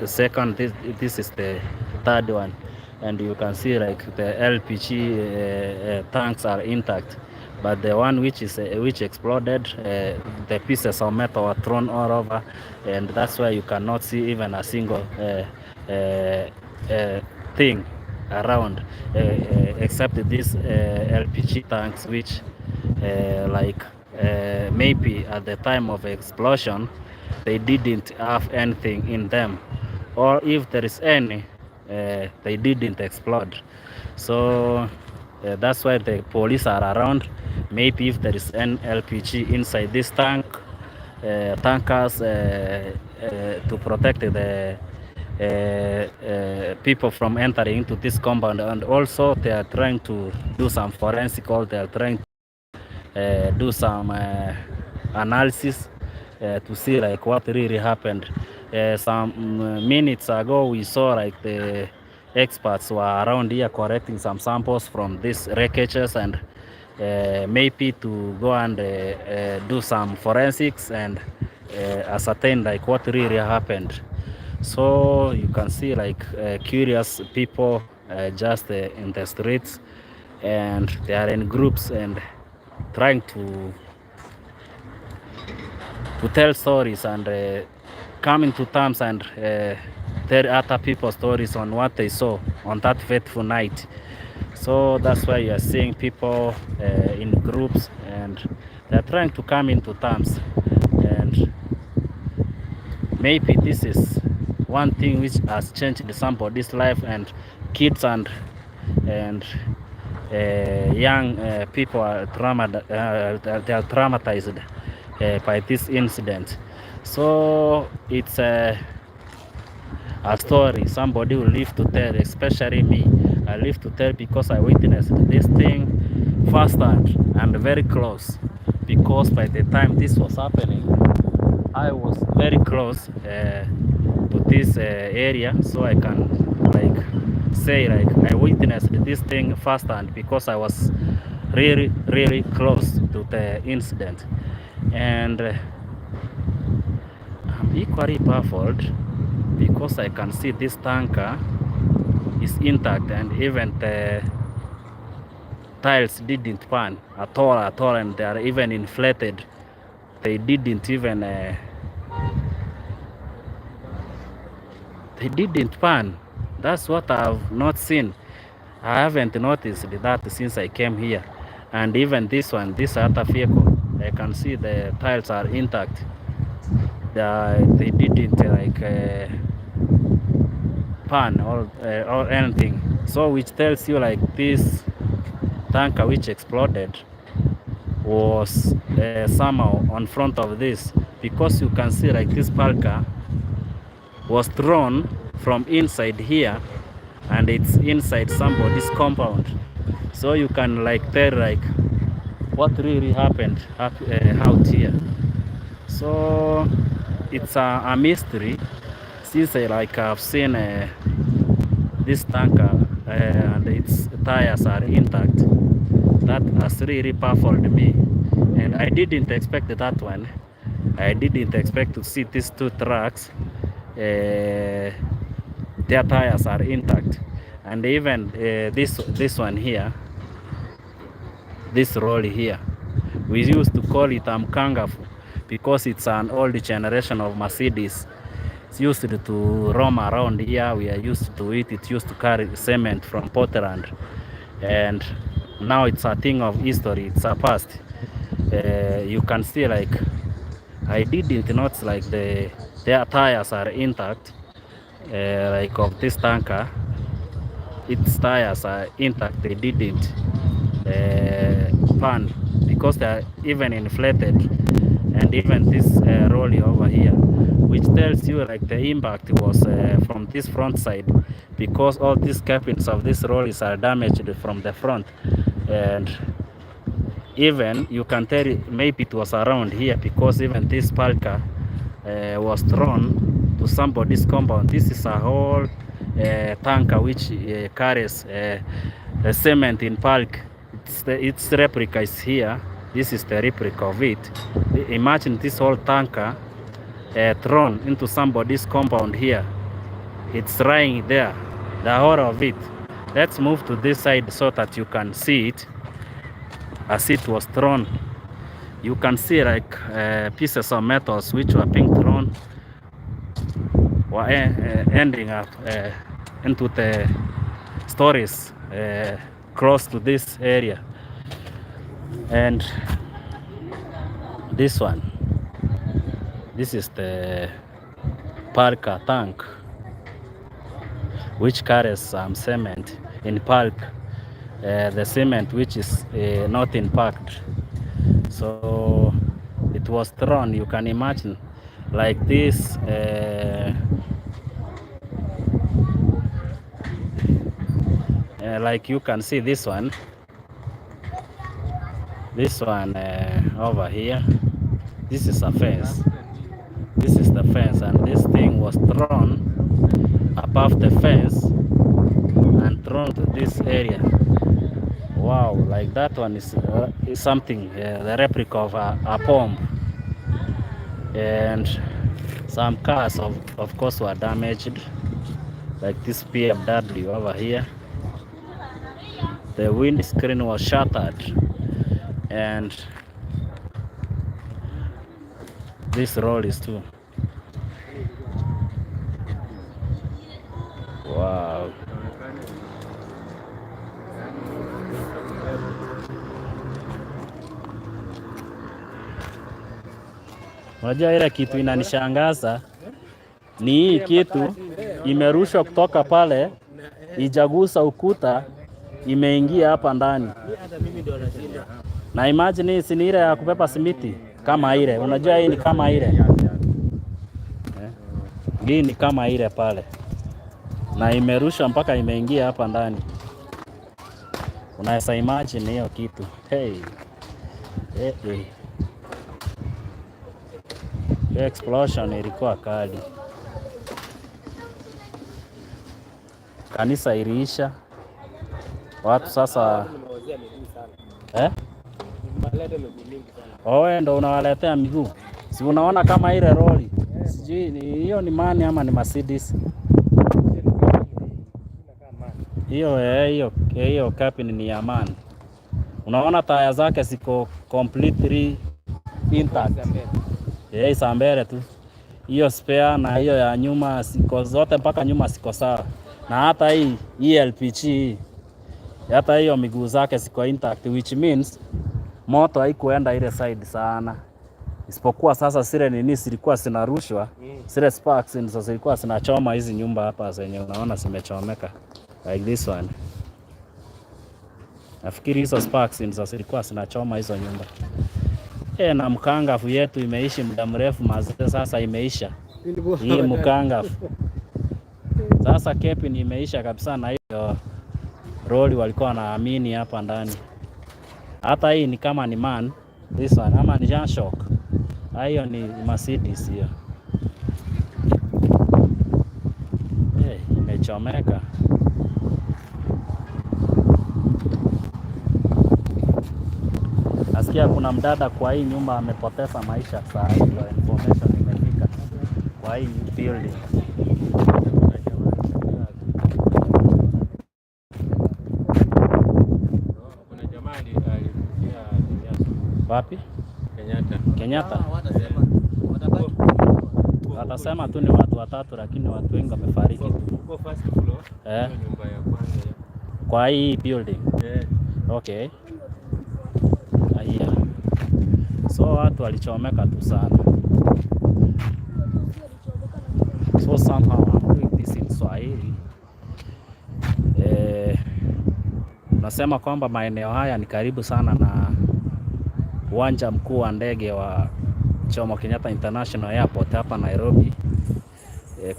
second, this is the third one, and you can see like the LPG tanks are intact, but the one which exploded, the pieces of metal are thrown all over, and that's why you cannot see even a single thing around except these LPG tanks, which like maybe at the time of explosion they didn't have anything in them, or if there is any, they didn't explode. So that's why the police are around. Maybe if there is an LPG inside this tankers to protect the people from entering into this compound, and also they are trying to do some forensic, or they are trying to do some analysis to see like what really happened. Some minutes ago we saw like the experts were around here collecting some samples from these wreckages, and maybe to go and do some forensics and ascertain like what really happened. So you can see like curious people just in the streets, and they are in groups and trying to tell stories and coming to terms and tell other people stories on what they saw on that fateful night. So that's why you are seeing people in groups, and they're trying to come into terms. And maybe this is one thing which has changed somebody's life, and kids and young people are they are traumatized by this incident. So it's a story somebody will live to tell, especially me. I live to tell because I witnessed this thing firsthand and very close, because by the time this was happening I was very close to this area, so I can like say like I witnessed this thing firsthand because I was really close to the incident. And I'm equally baffled because I can see this tanker is intact, and even the tiles didn't pan at all, and they are even inflated. They didn't even they didn't pan. That's what I've not seen. I haven't noticed that since I came here. And even this one, this other vehicle, I can see the tiles are intact. They didn't like pan or anything. So which tells you like this tanker which exploded was somehow on front of this, because you can see like this palka was thrown from inside here, and it's inside somebody's compound. So you can like tell like what really happened out here. So it's a mystery, since like I've seen this tanker and its tires are intact. That has really baffled me, and I didn't expect that one. I didn't expect to see these two trucks their tires are intact. And even this one here, this roll here, we used to call it Mkangafu because it's an old generation of Mercedes. It's used to roam around here. We are used to it. It used to carry cement from Portland, and now it's a thing of history. It's a past. You can see like I didn't notice like their tires are intact, like of this tanker. Its tires are intact. They didn't pan because they are even inflated. And even this rolly over here, which tells you like the impact was from this front side, because all these cabins of these rollies are damaged from the front. And even you can tell maybe it was around here, because even this palka was thrown to somebody's compound. This is a whole tanker which carries cement in bulk. Its replica is here. This is the replica of it. Imagine this whole tanker thrown into somebody's compound here. It's lying there, the whole of it. Let's move to this side so that you can see it as it was thrown. You can see like pieces of metals which were being thrown were ending up into the stories close to this area. And this one, this is the Parka tank which carries some cement in bulk, the cement which is not impacted. So it was thrown, you can imagine, like this like you can see this one over here. This is a fence. This is the fence, and this thing was thrown above the fence and thrown to this area. Wow, like that one is something, the replica of a bomb. And some cars of course were damaged, like this BMW over here. The windscreen was shattered, and this roll is too. Wow. Unajua ile kitu inanishangaza ni hii kitu imerushwa kutoka pale, ijagusa ukuta, imeingia hapa ndani. Na imagine hii si ile ya kubeba simiti kama ile. Unajua hii ni kama ile. Hii ni kama ile pale. Na imerushwa mpaka imeingia hapa ndani. Unaweza imagine hiyo kitu. Hey. Explosion ilikuwa kali. Kanisa iliisha. Watu sasa Owe ndo unawaletea miguu. Si unaona kama ile lori. Sijui hiyo ni mani ama ni Mercedes. Hiyo cabin ni ya mani. Unaona taya zake ziko completely intact. Isa mbele tu. Hiyo spare na hiyo ya nyuma ziko zote mpaka nyuma ziko sawa. Na hata hii LPG hata hiyo miguu zake ziko intact, which means moto haikuenda ile side sana. Isipokuwa sasa zile nini zilikuwa zinarushwa, zile sparks ndizo zilikuwa zinachoma hizi nyumba hapa zenye unaona zimechomeka like this one. Nafikiri hizo sparks ndizo zilikuwa zinachoma hizo nyumba. Na mkangafu yetu imeishi muda mrefu mazee, sasa imeisha. Hii mkangafu. Sasa kepi ni imeisha kabisa na hiyo roli walikuwa wanaamini hapa ndani. Hata hii ni kama ni man, this one ama ni Jean Shock. Hiyo ni Mercedes hiyo. Imechomeka. Nasikia kuna mdada kwa hii nyumba amepoteza maisha saa hii, information imefika kwa hii building. Wapi? Kenyatta. Watasema tu ni watu watatu lakini watu wengi wamefariki. Kwa hii building. Okay. So watu walichomeka tu sana. So somehow I'm doing this in Swahili. Nasema kwamba maeneo haya ni karibu sana na uwanja mkuu wa ndege wa Jomo Kenyatta International Airport hapa Nairobi.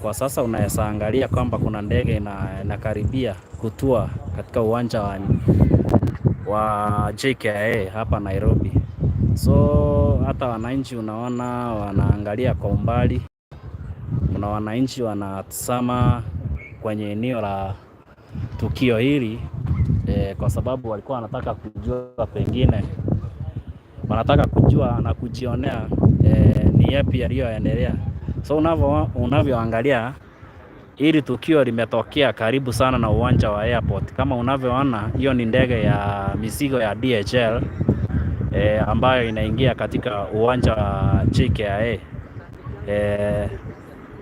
Kwa sasa unaweza angalia kwamba kuna ndege inakaribia kutua katika uwanja wa JKIA hapa Nairobi. So hata wananchi unaona wanaangalia kwa umbali. Kuna wananchi wanatazama kwenye eneo la tukio hili kwa sababu walikuwa wanataka kujua, pengine wanataka kujua na kujionea ni yapi yaliyoendelea. So unavyoangalia hili tukio limetokea karibu sana na uwanja wa airport. Kama unavyoona hiyo ni ndege ya mizigo ya DHL ambayo inaingia katika uwanja wa JKIA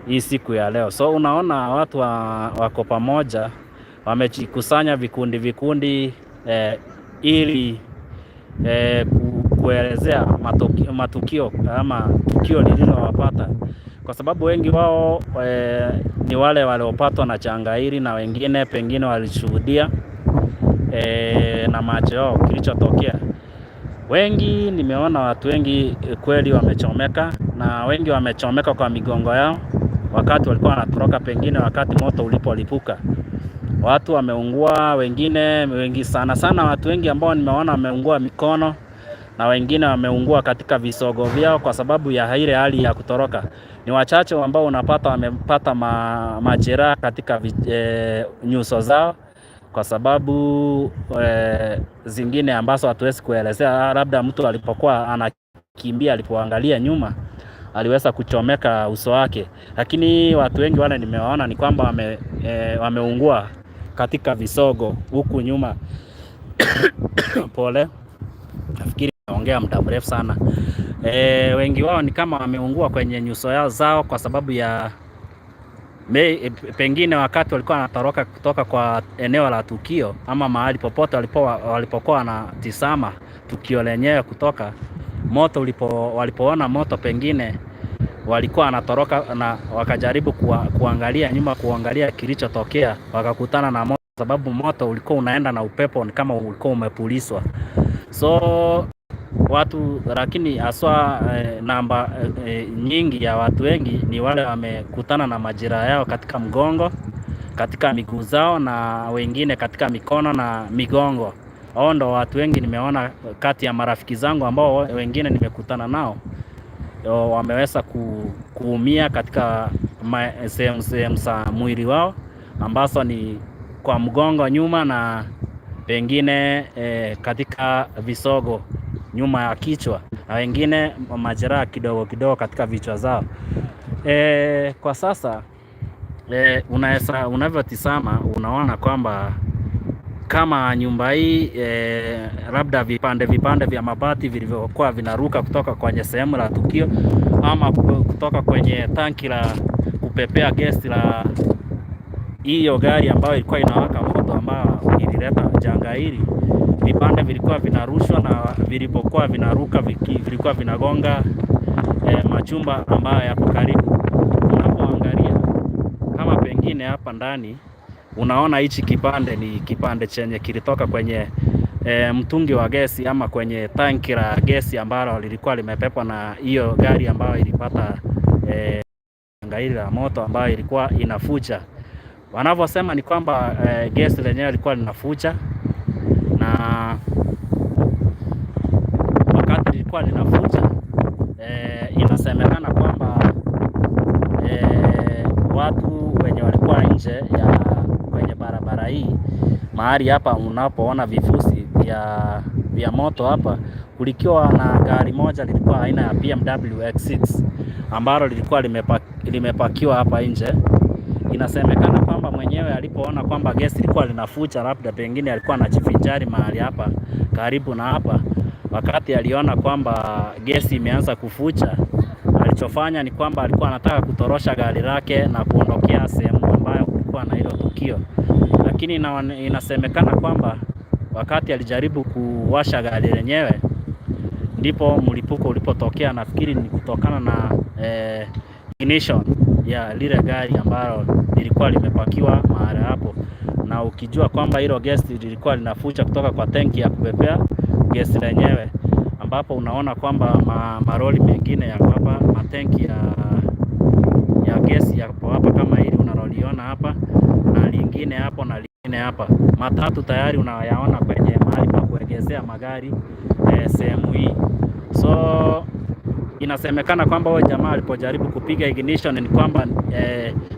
hii siku ya leo. So unaona watu wako pamoja, wamejikusanya vikundi ili kuelezea matukio ama tukio lililowapata, kwa sababu wengi wao ni wale waliopatwa na janga hili na wengine pengine walishuhudia na macho yao kilichotokea. Wengi nimeona watu wengi kweli wamechomeka, na wengi wamechomeka kwa migongo yao wakati walikuwa wanatoroka, pengine wakati moto ulipolipuka. Watu wameungua, wengi sana watu wengi ambao nimeona wameungua mikono, na wengine wameungua katika visogo vyao kwa sababu ya ile hali ya kutoroka. Ni wachache ambao unapata wamepata majeraha katika nyuso zao, kwa sababu zingine ambazo hatuwezi kuelezea. Labda mtu alipokuwa anakimbia, alipoangalia nyuma, aliweza kuchomeka uso wake, lakini watu wengi wale nimewaona ni kwamba wameungua katika visogo huku nyuma. Pole, nafikiri naongea muda mrefu sana. Wengi wao ni kama wameungua kwenye nyuso zao kwa sababu ya pengine wakati walikuwa wanatoroka kutoka kwa eneo la tukio ama mahali popote walipokuwa wanatizama tukio lenyewe kutoka moto walipoona moto, pengine walikuwa wanatoroka na wakajaribu kuangalia nyuma, kuangalia kilichotokea, wakakutana na moto, sababu moto ulikuwa unaenda na upepo, ni kama ulikuwa umepuliswa. So watu, lakini haswa namba nyingi ya watu wengi ni wale wamekutana na majeraha yao katika mgongo, katika miguu zao, na wengine katika mikono na migongo. Hao ndo watu wengi nimeona kati ya marafiki zangu ambao wengine nimekutana nao wameweza kuumia katika sehemu za mwili wao, ambazo ni kwa mgongo nyuma, na pengine katika visogo nyuma ya kichwa, na wengine majeraha kidogo kidogo katika vichwa zao. Kwa sasa unavyotizama unaona kwamba kama nyumba hii labda vipande vya mabati vilivyokuwa vinaruka kutoka kwenye sehemu la tukio, ama kutoka kwenye tanki la kupepea gesi la hiyo gari ambayo ilikuwa inawaka moto, ambayo ilileta janga hili. Vipande vilikuwa vinarushwa, na vilipokuwa vinaruka vilikuwa vinagonga machumba ambayo yapo karibu. Unapoangalia kama pengine hapa ndani, unaona hichi kipande ni kipande chenye kilitoka kwenye mtungi wa gesi, ama kwenye tanki la gesi ambalo lilikuwa limepepwa na hiyo gari ambayo ilipata janga hili la moto, ambayo ilikuwa inafucha. Wanavyosema ni kwamba gesi lenyewe lilikuwa linafucha, na wakati lilikuwa linafucha inasemekana kwamba watu wenye walikuwa nje ya kwenye barabara hii, mahali hapa unapoona vifusi vya moto hapa, kulikuwa na gari moja lilikuwa aina ya BMW X6 ambalo lilikuwa limepakiwa hapa nje. Inasemekana kwamba mwenyewe alipoona kwamba gesi lilikuwa linafucha, labda pengine alikuwa anajivinjari mahali hapa karibu na hapa, wakati aliona kwamba gesi imeanza kufucha, alichofanya ni kwamba alikuwa anataka kutorosha gari lake na kuondokea sehemu ambayo kulikuwa na hilo tukio. Lakini inasemekana kwamba wakati alijaribu kuwasha gari lenyewe, ndipo mlipuko ulipotokea. Nafikiri ni kutokana na ignition ya lile gari ambalo lilikuwa limepakiwa mahali hapo, na ukijua kwamba hilo gesi lilikuwa linafucha kutoka kwa tanki ya kupepea gesi lenyewe, ambapo unaona kwamba maroli mengine yako hapa, matanki ya gesi yapo hapa kama hili unaloliona hapa, na lingine hapo na lingine hapa. Matatu tayari unayaona kwenye mahali pa kuegezea magari sehemu hii. So inasemekana kwamba huyo jamaa alipojaribu kupiga ignition ni kwamba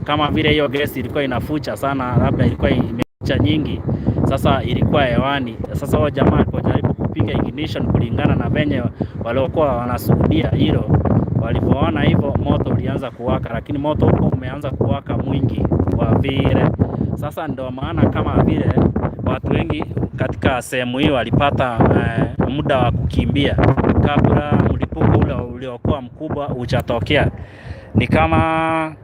kama vile hiyo gesi ilikuwa inafucha sana, labda ilikuwa imefucha nyingi, sasa ilikuwa hewani. Sasa huyo jamaa alipojaribu kupiga ignition, kulingana na venye waliokuwa wanashuhudia hilo, walipoona hivyo moto ulianza kuwaka, lakini moto huko umeanza kuwaka mwingi kwa vile. Sasa ndio maana kama vile watu wengi katika sehemu hiyo walipata muda wa kukimbia kabla mlipuko ule uliokuwa mkubwa uchatokea. Ni kama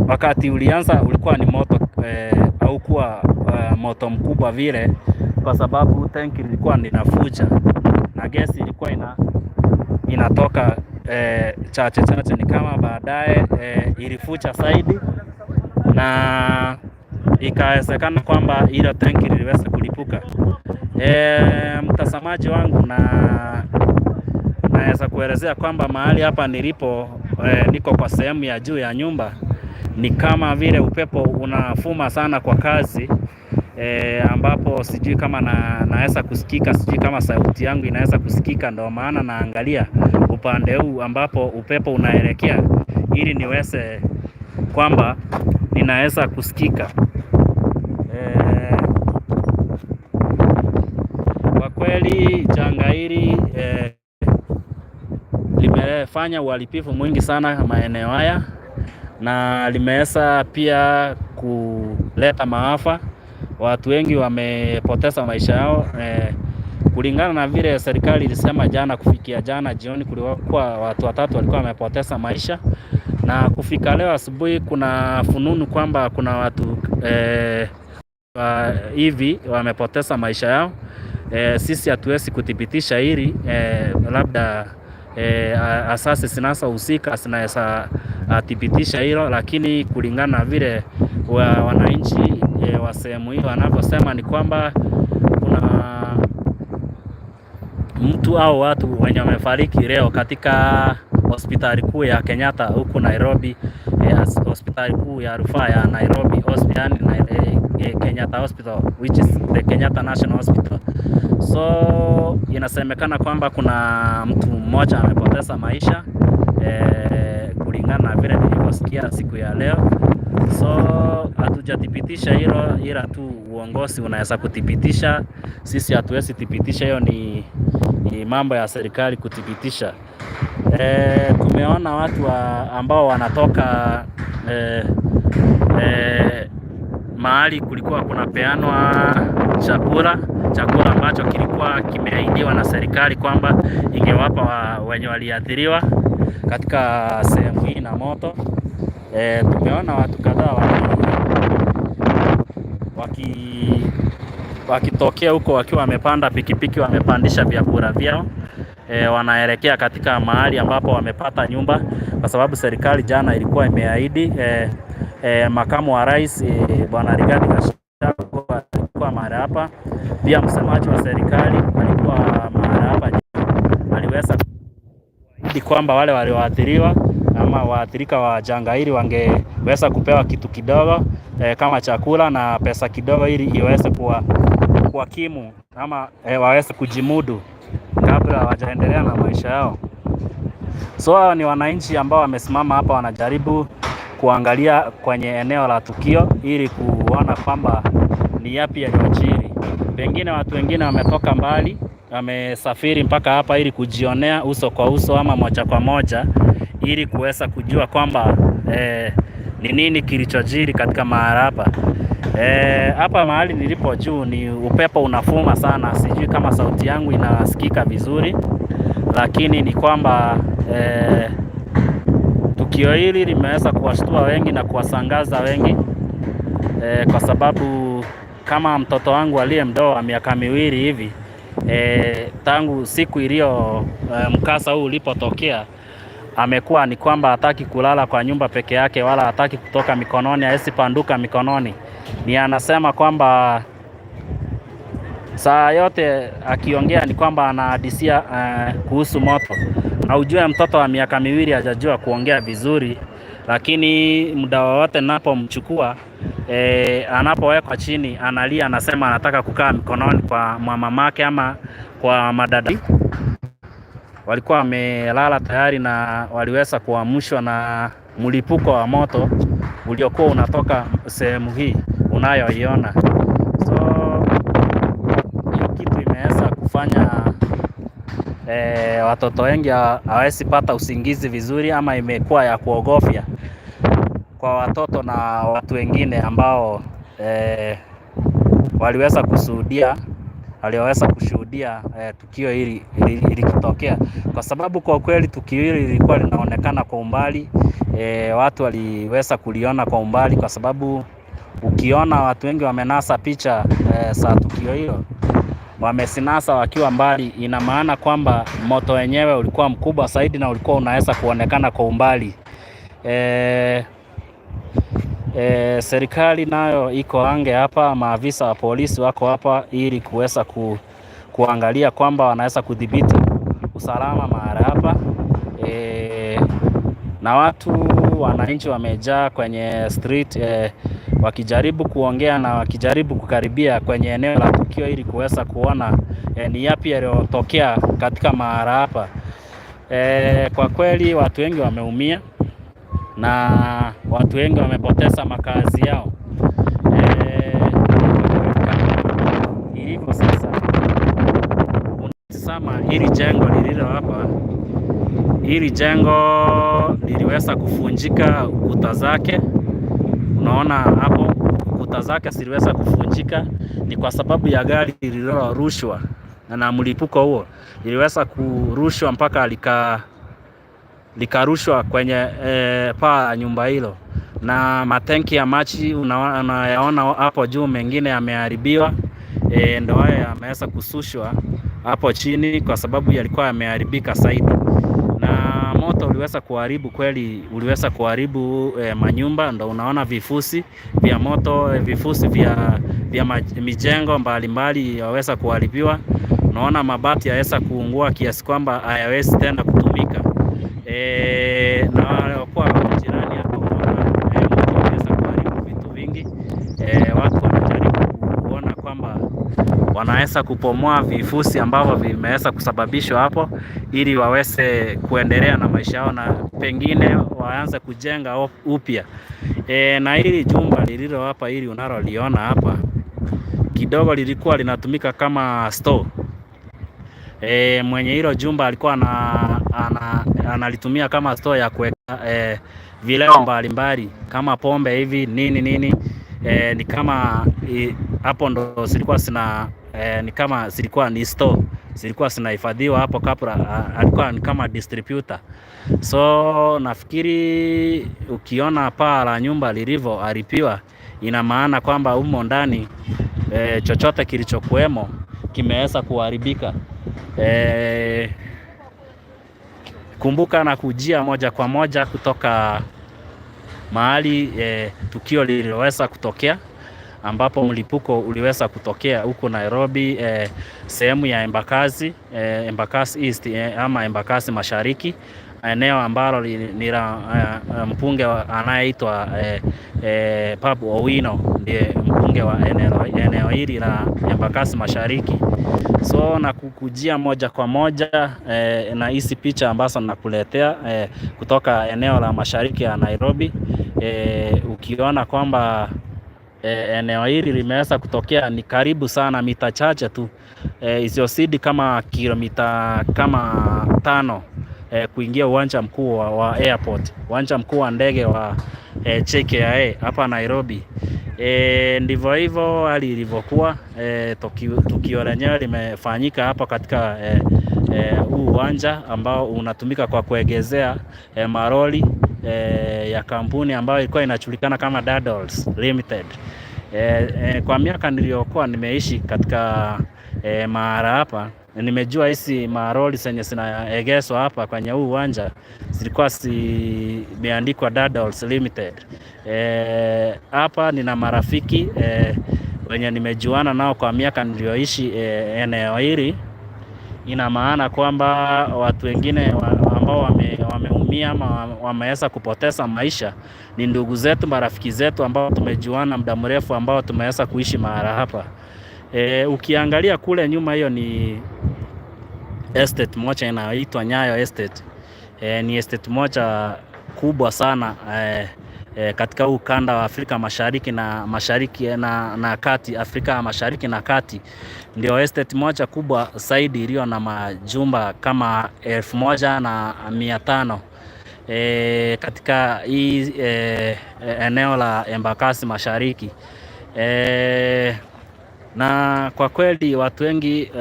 wakati ulianza ulikuwa ni moto au kuwa moto mkubwa vile, kwa sababu tanki lilikuwa linafucha na gesi ilikuwa inatoka chache. Ni kama baadaye ilifucha zaidi, na ikawezekana kwamba ile tanki liliweza kulipuka. Mtazamaji wangu, naweza kuelezea kwamba mahali hapa nilipo niko kwa sehemu ya juu ya nyumba. Ni kama vile upepo unafuma sana kwa kasi, ambapo sijui kama naweza kusikika, sijui kama sauti yangu inaweza kusikika. Ndio maana naangalia upande huu ambapo upepo unaelekea, ili niweze kwamba ninaweza kusikika. Kwa kweli janga hili limefanya uharibifu mwingi sana maeneo haya, na limeweza pia kuleta maafa. Watu wengi wamepoteza maisha yao, kulingana na vile serikali ilisema jana. Kufikia jana jioni kulikuwa watu 3 walikuwa wamepoteza maisha, na kufika leo asubuhi kuna fununu kwamba kuna watu hivi wamepoteza maisha yao. Sisi hatuwezi kuthibitisha hili, labda asasi zinazohusika zinaweza thibitisha hilo, lakini kulingana na vile wananchi wa sehemu hiyo wanavyosema ni kwamba kuna mtu au watu wenye wamefariki leo katika hospitali kuu ya Kenyatta huku Nairobi, hospitali kuu ya rufaa ya Nairobi, Kenyatta Hospital, which is the Kenyatta National Hospital. So inasemekana kwamba kuna mtu mmoja amepoteza maisha kulingana na vile nilivyosikia siku ya leo. So hatujathibitisha hilo, ila tu uongozi unaweza kuthibitisha. Sisi hatuwezi thibitisha, hiyo ni mambo ya serikali kuthibitisha. Tumeona watu ambao wanatoka mahali kulikuwa kunapeanwa chakula ambacho kilikuwa kimeahidiwa na serikali kwamba ingewapa wenye waliathiriwa katika sehemu hii na moto. Tumeona watu kadhaa wakitokea huko wakiwa wamepanda pikipiki, wamepandisha vyakula vyao, wanaelekea katika mahali ambapo wamepata nyumba, kwa sababu serikali jana ilikuwa imeahidi. Makamu wa rais Bwana Rigathi Gachagua alikuwa mahali hapa, pia msemaji wa serikali alikuwa mahali hapa, aliweza kuahidi kwamba wale walioathiriwa ama waathirika wa janga hili wangeweza kupewa kitu kidogo kama chakula na pesa kidogo, ili iweze kuwakimu ama waweze kujimudu kabla hawajaendelea na maisha yao. So ni wananchi ambao wamesimama hapa, wanajaribu kuangalia kwenye eneo la tukio ili kuona kwamba ni yapi yaliyojiri. Pengine watu wengine wametoka mbali, wamesafiri mpaka hapa ili kujionea uso kwa uso ama moja kwa moja, ili kuweza kujua kwamba ni nini kilichojiri katika mahali hapa. Hapa mahali nilipo juu ni upepo unafuma sana, sijui kama sauti yangu inasikika vizuri, lakini ni kwamba tukio hili limeweza kuwashtua wengi na kuwasangaza wengi, kwa sababu kama mtoto wangu aliye mdogo wa miaka 2 hivi, tangu siku iliyo mkasa huu ulipotokea, amekuwa ni kwamba hataki kulala kwa nyumba peke yake, wala hataki kutoka mikononi, hawezi panduka mikononi. Ni anasema kwamba saa yote akiongea ni kwamba anahadisia kuhusu moto. Na ujue mtoto wa miaka 2 hajajua kuongea vizuri, lakini muda wowote ninapomchukua anapowekwa chini analia, anasema anataka kukaa mikononi kwa mamake ama kwa madada. Walikuwa wamelala tayari na waliweza kuamshwa na mlipuko wa moto uliokuwa unatoka sehemu hii unayoiona. So hiyo kitu imeweza kufanya watoto wengi hawezi pata usingizi vizuri, ama imekuwa ya kuogofya kwa watoto na watu wengine ambao waliweza kushuhudia tukio hili likitokea, kwa sababu kwa kweli tukio hili lilikuwa linaonekana kwa umbali. Watu waliweza kuliona kwa umbali, kwa sababu ukiona watu wengi wamenasa picha za tukio hilo, wamesinasa wakiwa mbali, ina maana kwamba moto wenyewe ulikuwa mkubwa zaidi na ulikuwa unaweza kuonekana kwa umbali. Serikali nayo iko ange hapa, maafisa wa polisi wako hapa ili kuweza kuangalia kwamba wanaweza kudhibiti usalama mahali hapa. Na wananchi wamejaa kwenye street wakijaribu kuongea na wakijaribu kukaribia kwenye eneo la tukio ili kuweza kuona ni yapi yaliyotokea katika mahali hapa. Kwa kweli watu wengi wameumia na watu wengi wamepoteza makazi yao. Ilivyo sasa, unasema hili jengo lililo hapa, hili jengo liliweza kufunjika kuta zake. Unaona hapo kuta zake ziliweza kufunjika, ni kwa sababu ya gari lililorushwa na mlipuko huo. Liliweza kurushwa mpaka likarushwa kwenye paa ya nyumba hilo, na matenki ya maji unayaona hapo juu mengine yameharibiwa. Ndio haya yameweza kusushwa hapo chini kwa sababu yalikuwa yameharibika zaidi. moto uliweza kuharibu kweli, uliweza kuharibu manyumba. Ndo unaona vifusi vya moto, vifusi vya mijengo mbalimbali yaweza kuharibiwa. Unaona mabati yaweza kuungua kiasi kwamba hayawezi tena kutumika. Na kwa jirani hapo moto unaweza kuharibu vitu vingi. Watu wanajaribu kuona kwamba wanaweza kupomoa vifusi ambavyo vimeweza kusababishwa hapo, ili waweze kuendelea na maisha yao na pengine waanze kujenga upya. Na hili jumba lililo hapa, hili unaloliona hapa, kidogo lilikuwa linatumika kama store. Mwenye hilo jumba alikuwa analitumia kama store ya kuweka vileo mbalimbali kama pombe hivi nini. Ni kama hapo ndo zilikuwa sina ni kama zilikuwa ni store, zilikuwa zinahifadhiwa hapo kabla. Alikuwa ni kama distributor. So nafikiri ukiona paa la nyumba lilivyoharibiwa, ina maana kwamba humo ndani chochote kilichokuwemo kimeweza kuharibika. Kumbuka na kujia moja kwa moja kutoka mahali tukio liliweza kutokea, ambapo mlipuko uliweza kutokea huko Nairobi, sehemu ya Embakasi East ama Embakasi Mashariki, eneo ambalo ni la mpunge anayeitwa Babu Owino, ndiye mpunge wa eneo hili la Embakasi Mashariki. So na kukujia moja kwa moja na hizi picha ambazo nakuletea kutoka eneo la mashariki ya Nairobi, ukiona kwamba eneo hili limeweza kutokea ni karibu sana, mita chache tu, isiyozidi kama kilomita kama 5 kuingia uwanja mkuu wa airport, uwanja mkuu wa ndege wa JKIA hapa Nairobi. Ndivyo hivyo hali ilivyokuwa. Tukio lenyewe limefanyika hapa katika huu uwanja ambao unatumika kwa kuegezea maroli ya kampuni ambayo ilikuwa inajulikana kama Daddles Limited. Kwa miaka niliyokuwa nimeishi katika mahara hapa, nimejua hizi maroli zenye zinaegezwa hapa kwenye huu uwanja zilikuwa zimeandikwa Daddles Limited. Hapa nina marafiki wenye nimejuana nao kwa miaka niliyoishi eneo hili. Ina maana kwamba watu wengine ambao wameumia ama wameweza kupoteza maisha ni ndugu zetu, marafiki zetu ambao tumejuana muda mrefu, ambao tumeweza kuishi mahali hapa. Ukiangalia kule nyuma, hiyo ni estate moja inaitwa Nyayo Estate. Ni estate moja kubwa sana katika ukanda wa Afrika Mashariki na Kati, Afrika Mashariki na Kati. Ndio estate moja kubwa zaidi iliyo na majumba kama 1500 katika hii eneo la Embakasi Mashariki. Na kwa kweli watu wengi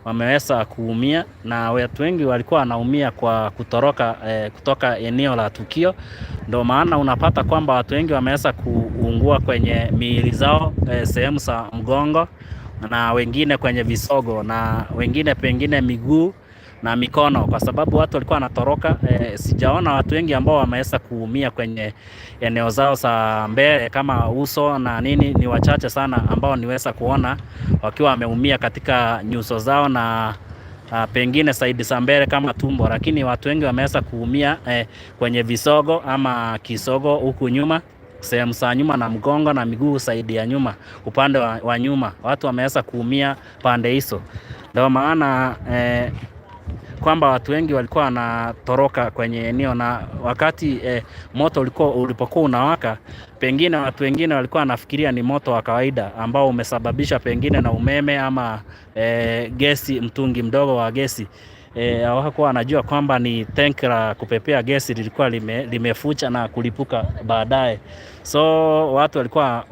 wameweza kuumia, na watu wengi walikuwa wanaumia kwa kutoroka kutoka eneo la tukio. Ndio maana unapata kwamba watu wengi wameweza kuungua kwenye miili zao, sehemu za mgongo, na wengine kwenye visogo, na wengine pengine miguu na mikono, kwa sababu watu walikuwa wanatoroka. Sijaona watu wengi ambao wameweza kuumia kwenye eneo zao za mbele kama uso na nini. Ni wachache sana ambao niweza kuona wakiwa wameumia katika nyuso zao na pengine saidi za mbele kama tumbo, lakini watu wengi wameweza kuumia kwenye visogo ama kisogo huku nyuma, sehemu za nyuma na mgongo na miguu saidi ya nyuma, upande wa nyuma watu wameweza kuumia pande hizo. Ndio maana kwamba watu wengi walikuwa wanatoroka kwenye eneo, na wakati moto ulipokuwa unawaka, pengine watu wengine walikuwa wanafikiria ni moto wa kawaida ambao umesababisha pengine na umeme ama gesi, mtungi mdogo wa gesi. Hawakuwa wanajua kwamba ni tank la kupepea gesi lilikuwa limefucha na kulipuka baadaye. So watu walikuwa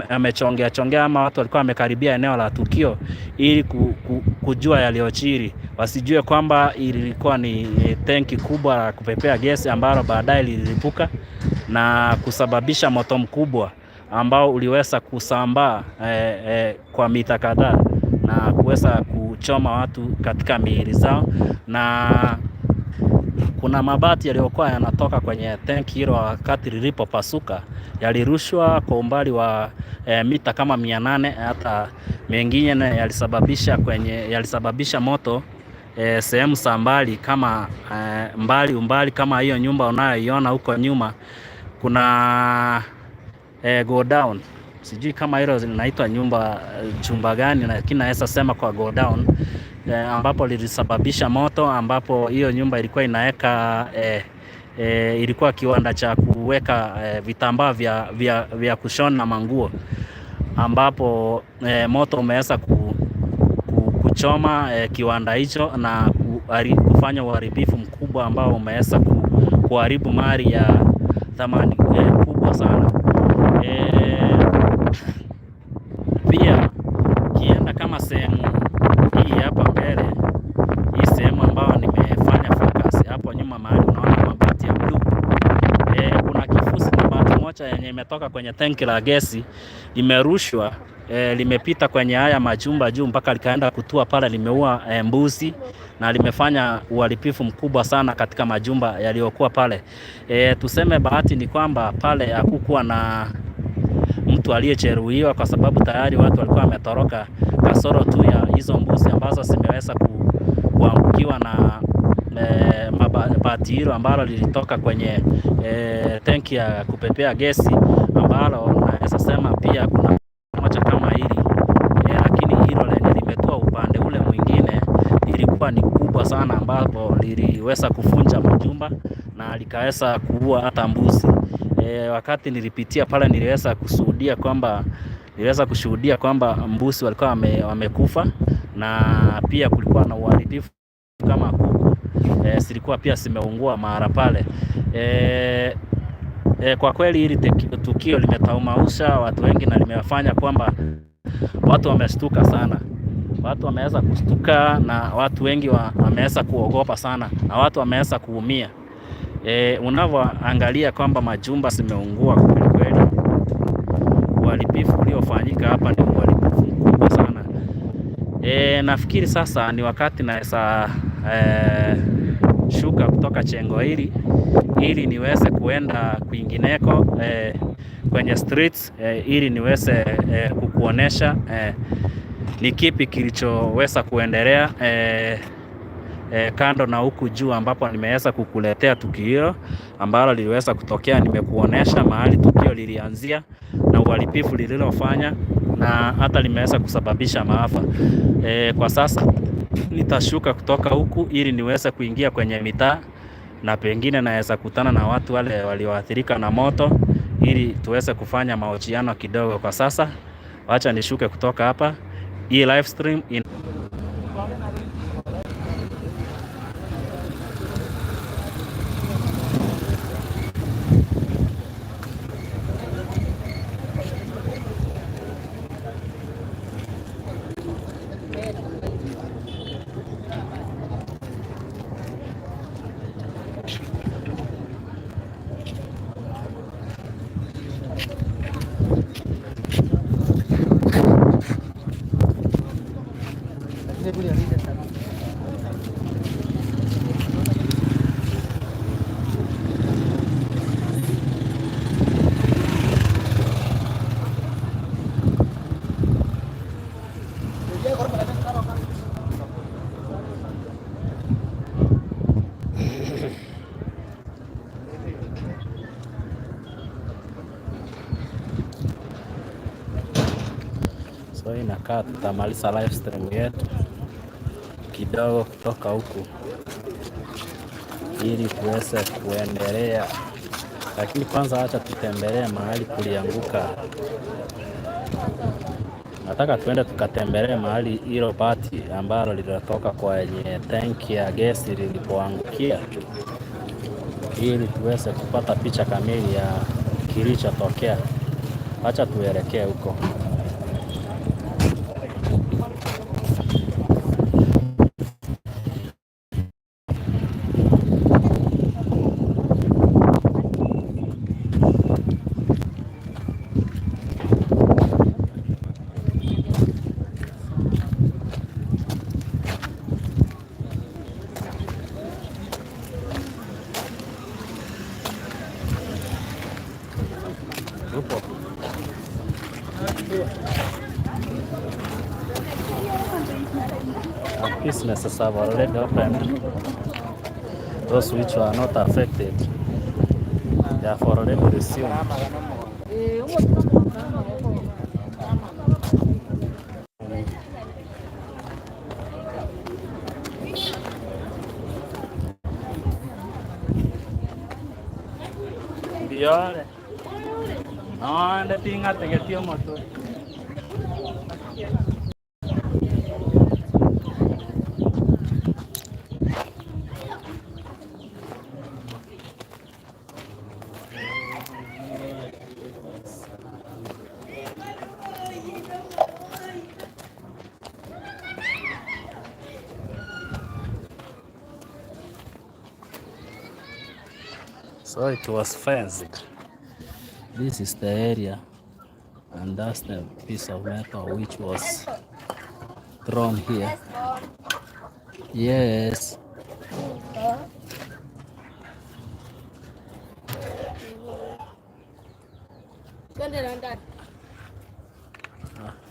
wamechongea ama watu walikuwa wamekaribia eneo la tukio ili kujua yaliyochiri, wasijue kwamba ilikuwa ni tanki kubwa la kupepea gesi ambalo baadaye lilipuka na kusababisha moto mkubwa ambao uliweza kusambaa kwa mita kadhaa na kuweza kuchoma watu katika miili zao. Na kuna mabati yaliyokuwa yanatoka kwenye tanki hilo wakati lilipopasuka, yalirushwa kwa umbali wa mita kama 800, hata mengine yalisababisha moto sehemu za mbali kama umbali kama hiyo nyumba unayoiona huko nyuma. Kuna go down, sijui kama hilo linaitwa jumba gani, lakini naweza sema kwa go down, ambapo lilisababisha moto, ambapo hiyo nyumba ilikuwa inaweka ilikuwa kiwanda cha kuweka vitambaa vya kushona manguo, ambapo moto umeweza kuchoma kiwanda hicho na kufanya uharibifu mkubwa ambao umeweza kuharibu mali ya thamani kubwa sana. Pia kienda kama sehemu hii hapa mbele, hii sehemu ambayo nimefanya focus hapo nyuma, mahali unaona mabati ya blue, kuna kifusi na bati moja yenye imetoka kwenye tanki la gesi, imerushwa limepita kwenye haya majumba juu mpaka likaenda kutua pale, limeua mbuzi na limefanya uharibifu mkubwa sana katika majumba yaliyokuwa pale. Tuseme bahati ni kwamba pale hakukuwa na mtu aliyejeruhiwa, kwa sababu tayari watu walikuwa wametoroka, kasoro tu ya hizo mbuzi ambazo zimeweza kuangukiwa na mabati hilo ambalo lilitoka kwenye tanki ya kupepea gesi, ambalo naweza sema pia kuna moja kama hili lakini hilo lenye limetua upande ule mwingine ilikuwa ni kubwa sana, ambapo liliweza kufunja majumba na likaweza kuua hata mbuzi. Wakati nilipitia pale niliweza kushuhudia kwamba mbuzi walikuwa wamekufa, na pia kulikuwa na uharibifu kama kuku zilikuwa pia zimeungua mahali pale. Kwa kweli hili tukio limetaumausha watu wengi na limewafanya kwamba watu wameshtuka sana. Watu wameweza kushtuka na watu wengi wameweza kuogopa sana na watu wameweza kuumia. Unavyoangalia kwamba majumba zimeungua kweli kweli, uharibifu uliofanyika hapa ni uharibifu mkubwa sana. Nafikiri sasa ni wakati naweza shuka kutoka chengo hili ili niweze kuenda kwingineko kwenye streets ili niweze kukuonesha ni kipi kilichoweza kuendelea kando na huku juu, ambapo nimeweza kukuletea tukio ambalo liliweza kutokea. Nimekuonesha mahali tukio lilianzia na uharibifu lililofanya na hata limeweza kusababisha maafa. Kwa sasa nitashuka kutoka huku ili niweze kuingia kwenye mitaa, na pengine naweza kutana na watu wale walioathirika na moto ili tuweze kufanya mahojiano kidogo. Kwa sasa wacha nishuke kutoka hapa. Hii live stream so inakaa tutamaliza live stream yetu kidogo kutoka huku ili tuweze kuendelea, lakini kwanza acha tutembelee mahali kulianguka. Nataka tuende tukatembelee mahali hilo bati ambalo lilitoka kwenye tanki ya gesi lilipoangukia, ili tuweze kupata picha kamili ya kilichotokea. Acha tuelekee huko. businesses have already opened. Those which were not affected, they have already resumed. Biore. No, the thing at the get your motor. So it was fenced. This is the area, and that's the piece of metal which was thrown here. Yes.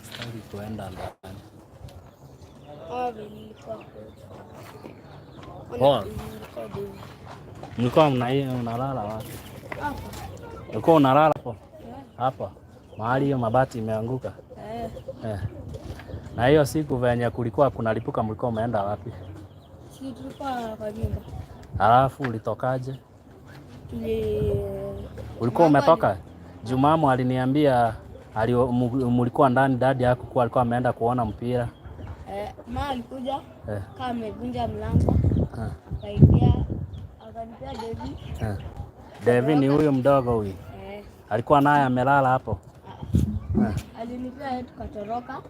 Sitaki kuenda ndani. Mlikuwa unalala wapi? Ulikuwa unalala hapo? Hapa. Mahali hiyo mabati imeanguka. Na hiyo siku venye kulikuwa kunalipuka mlikuwa umeenda wapi? Tulikuwa kwa nyumba. Alafu ulitokaje? Ulikuwa umetoka? Jumamu aliniambia mlikuwa ndani, dadi yako alikuwa ameenda kuona mpira. Mama alikuja kama amevunja mlango. Akaingia akanipea Devi. Devi ni huyo mdogo huyu. Alikuwa naye amelala hapo. Alinipea yetu tukatoroka.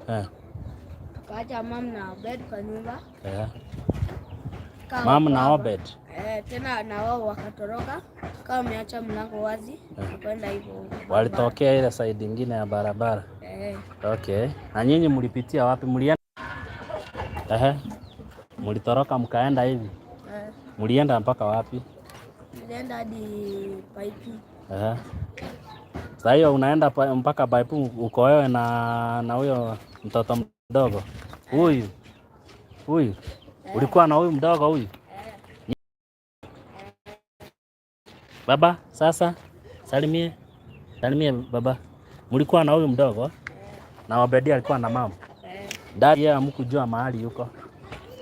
Tukaacha mama na Obed kwa nyumba. Mama na Obed. Tena na wao wakatoroka. Kama wameacha mlango wazi, kwenda hivyo. Walitokea ile side nyingine ya barabara. Okay. Na nyinyi mlipitia wapi? Mlienda? Mlitoroka mkaenda hivi? Mlienda mpaka wapi? Nilienda hadi Paipu. Sasa hiyo unaenda mpaka Paipu, uko wewe na huyo mtoto mdogo. Huyu. Ulikuwa na huyu mdogo huyu? Baba, sasa salimie baba. Mlikuwa na huyu mdogo? Na Obedi alikuwa na mama? Dadi yeye hamkujua mahali yuko?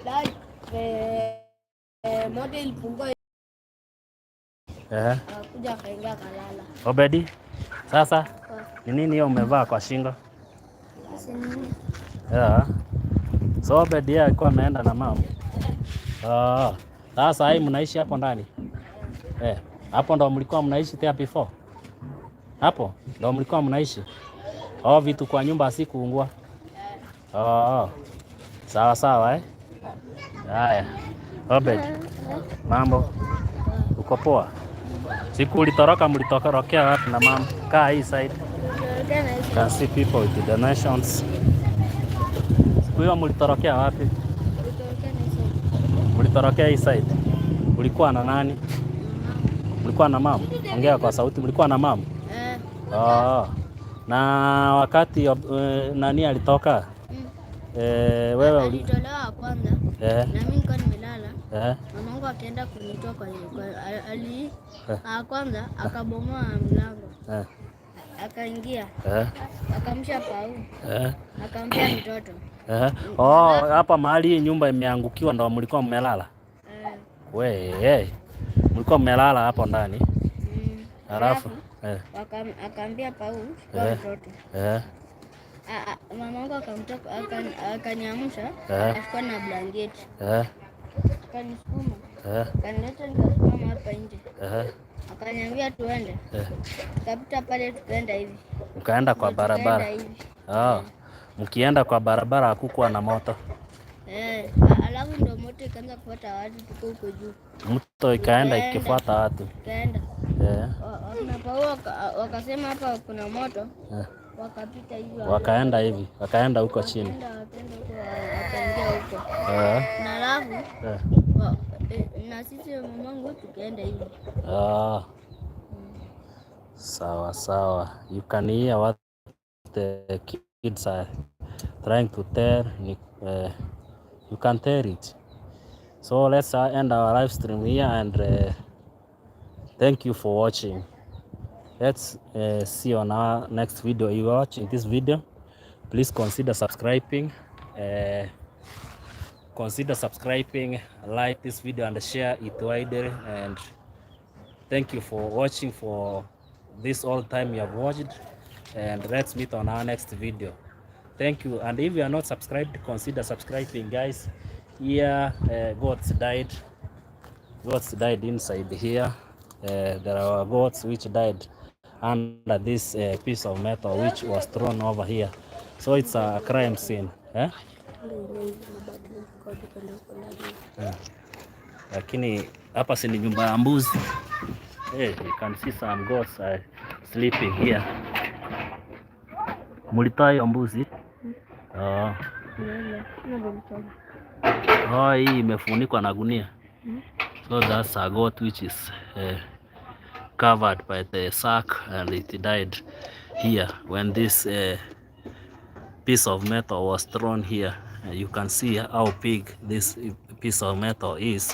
Dadi moto ilipungua. Kuja akaingia kalala. Obedi, sasa ni nini hiyo umevaa kwa shingo? So Obedi yeye alikuwa ameenda na mama. Sasa hii mnaishi hapo ndani? Hapo ndo mlikuwa mnaishi there before? Hapo ndo mlikuwa mnaishi? Vitu kwa nyumba asikuungua? Sawa. Haya. Obed, mambo? Uko poa? Siku mlitorokea wapi na mama? Kaa hii side. Can see people with the nations. Siku hiyo mlitorokea wapi? Mlitorokea hii side. Ulikuwa na nani? Mlikuwa na mama? Ongea kwa sauti. Mlikuwa na mama? Na wakati nani alitoka? Wewe alitolewa kwanza. Na mimi nilikuwa nimelala. Mamangu akaenda kunitoa kwa kwanza akabomoa mlango. Akaingia. Akamsha pau. Akampea mtoto. Hapa mahali hii nyumba imeangukiwa ndo mlikuwa mmelala? Mlikuwa mmelala hapo ndani? Halafu akaambia pau kwa mtoto. Mamangu akamtoka akanyamsha, akakuwa na blanketi. Akanisukuma. Akanileta nikasimama hapa nje. Akaniambia tuende. Tukapita pale tukaenda hivi. Mkaenda kwa barabara? Mkienda kwa barabara hakukuwa na moto? Alafu ndo moto ikaanza kufuata watu, tuko huko juu. Moto ikaenda ikifuata watu? Ikaenda. Wakasema hapa kuna moto. Wakapita hivi. Wakaenda huko chini. Wakaingia huko. Na alafu na sisi mamangu tukaenda hivi. Sawa. You can hear what the kids are trying to tell You can tell it. So let's end our live stream here, and thank you for watching. Let's see you on our next video. You are watching this video, please consider subscribing. Like this video and share it widely. And thank you for watching for this all time you have watched. And let's meet on our next video. Thank you. And if you are not subscribed, consider subscribing, guys. Here, goats died. Goats died inside here. There are goats which died under this piece of metal which was thrown over here. So it's a crime scene. Lakini hapa si ni nyumba ya mbuzi. You can see some goats are sleeping here. Mulitoa hiyo mbuzi? Hii imefunikwa na gunia. So that's a goat which is covered by the sack, and it died here when this piece of metal was thrown here. You can see how big this piece of metal is.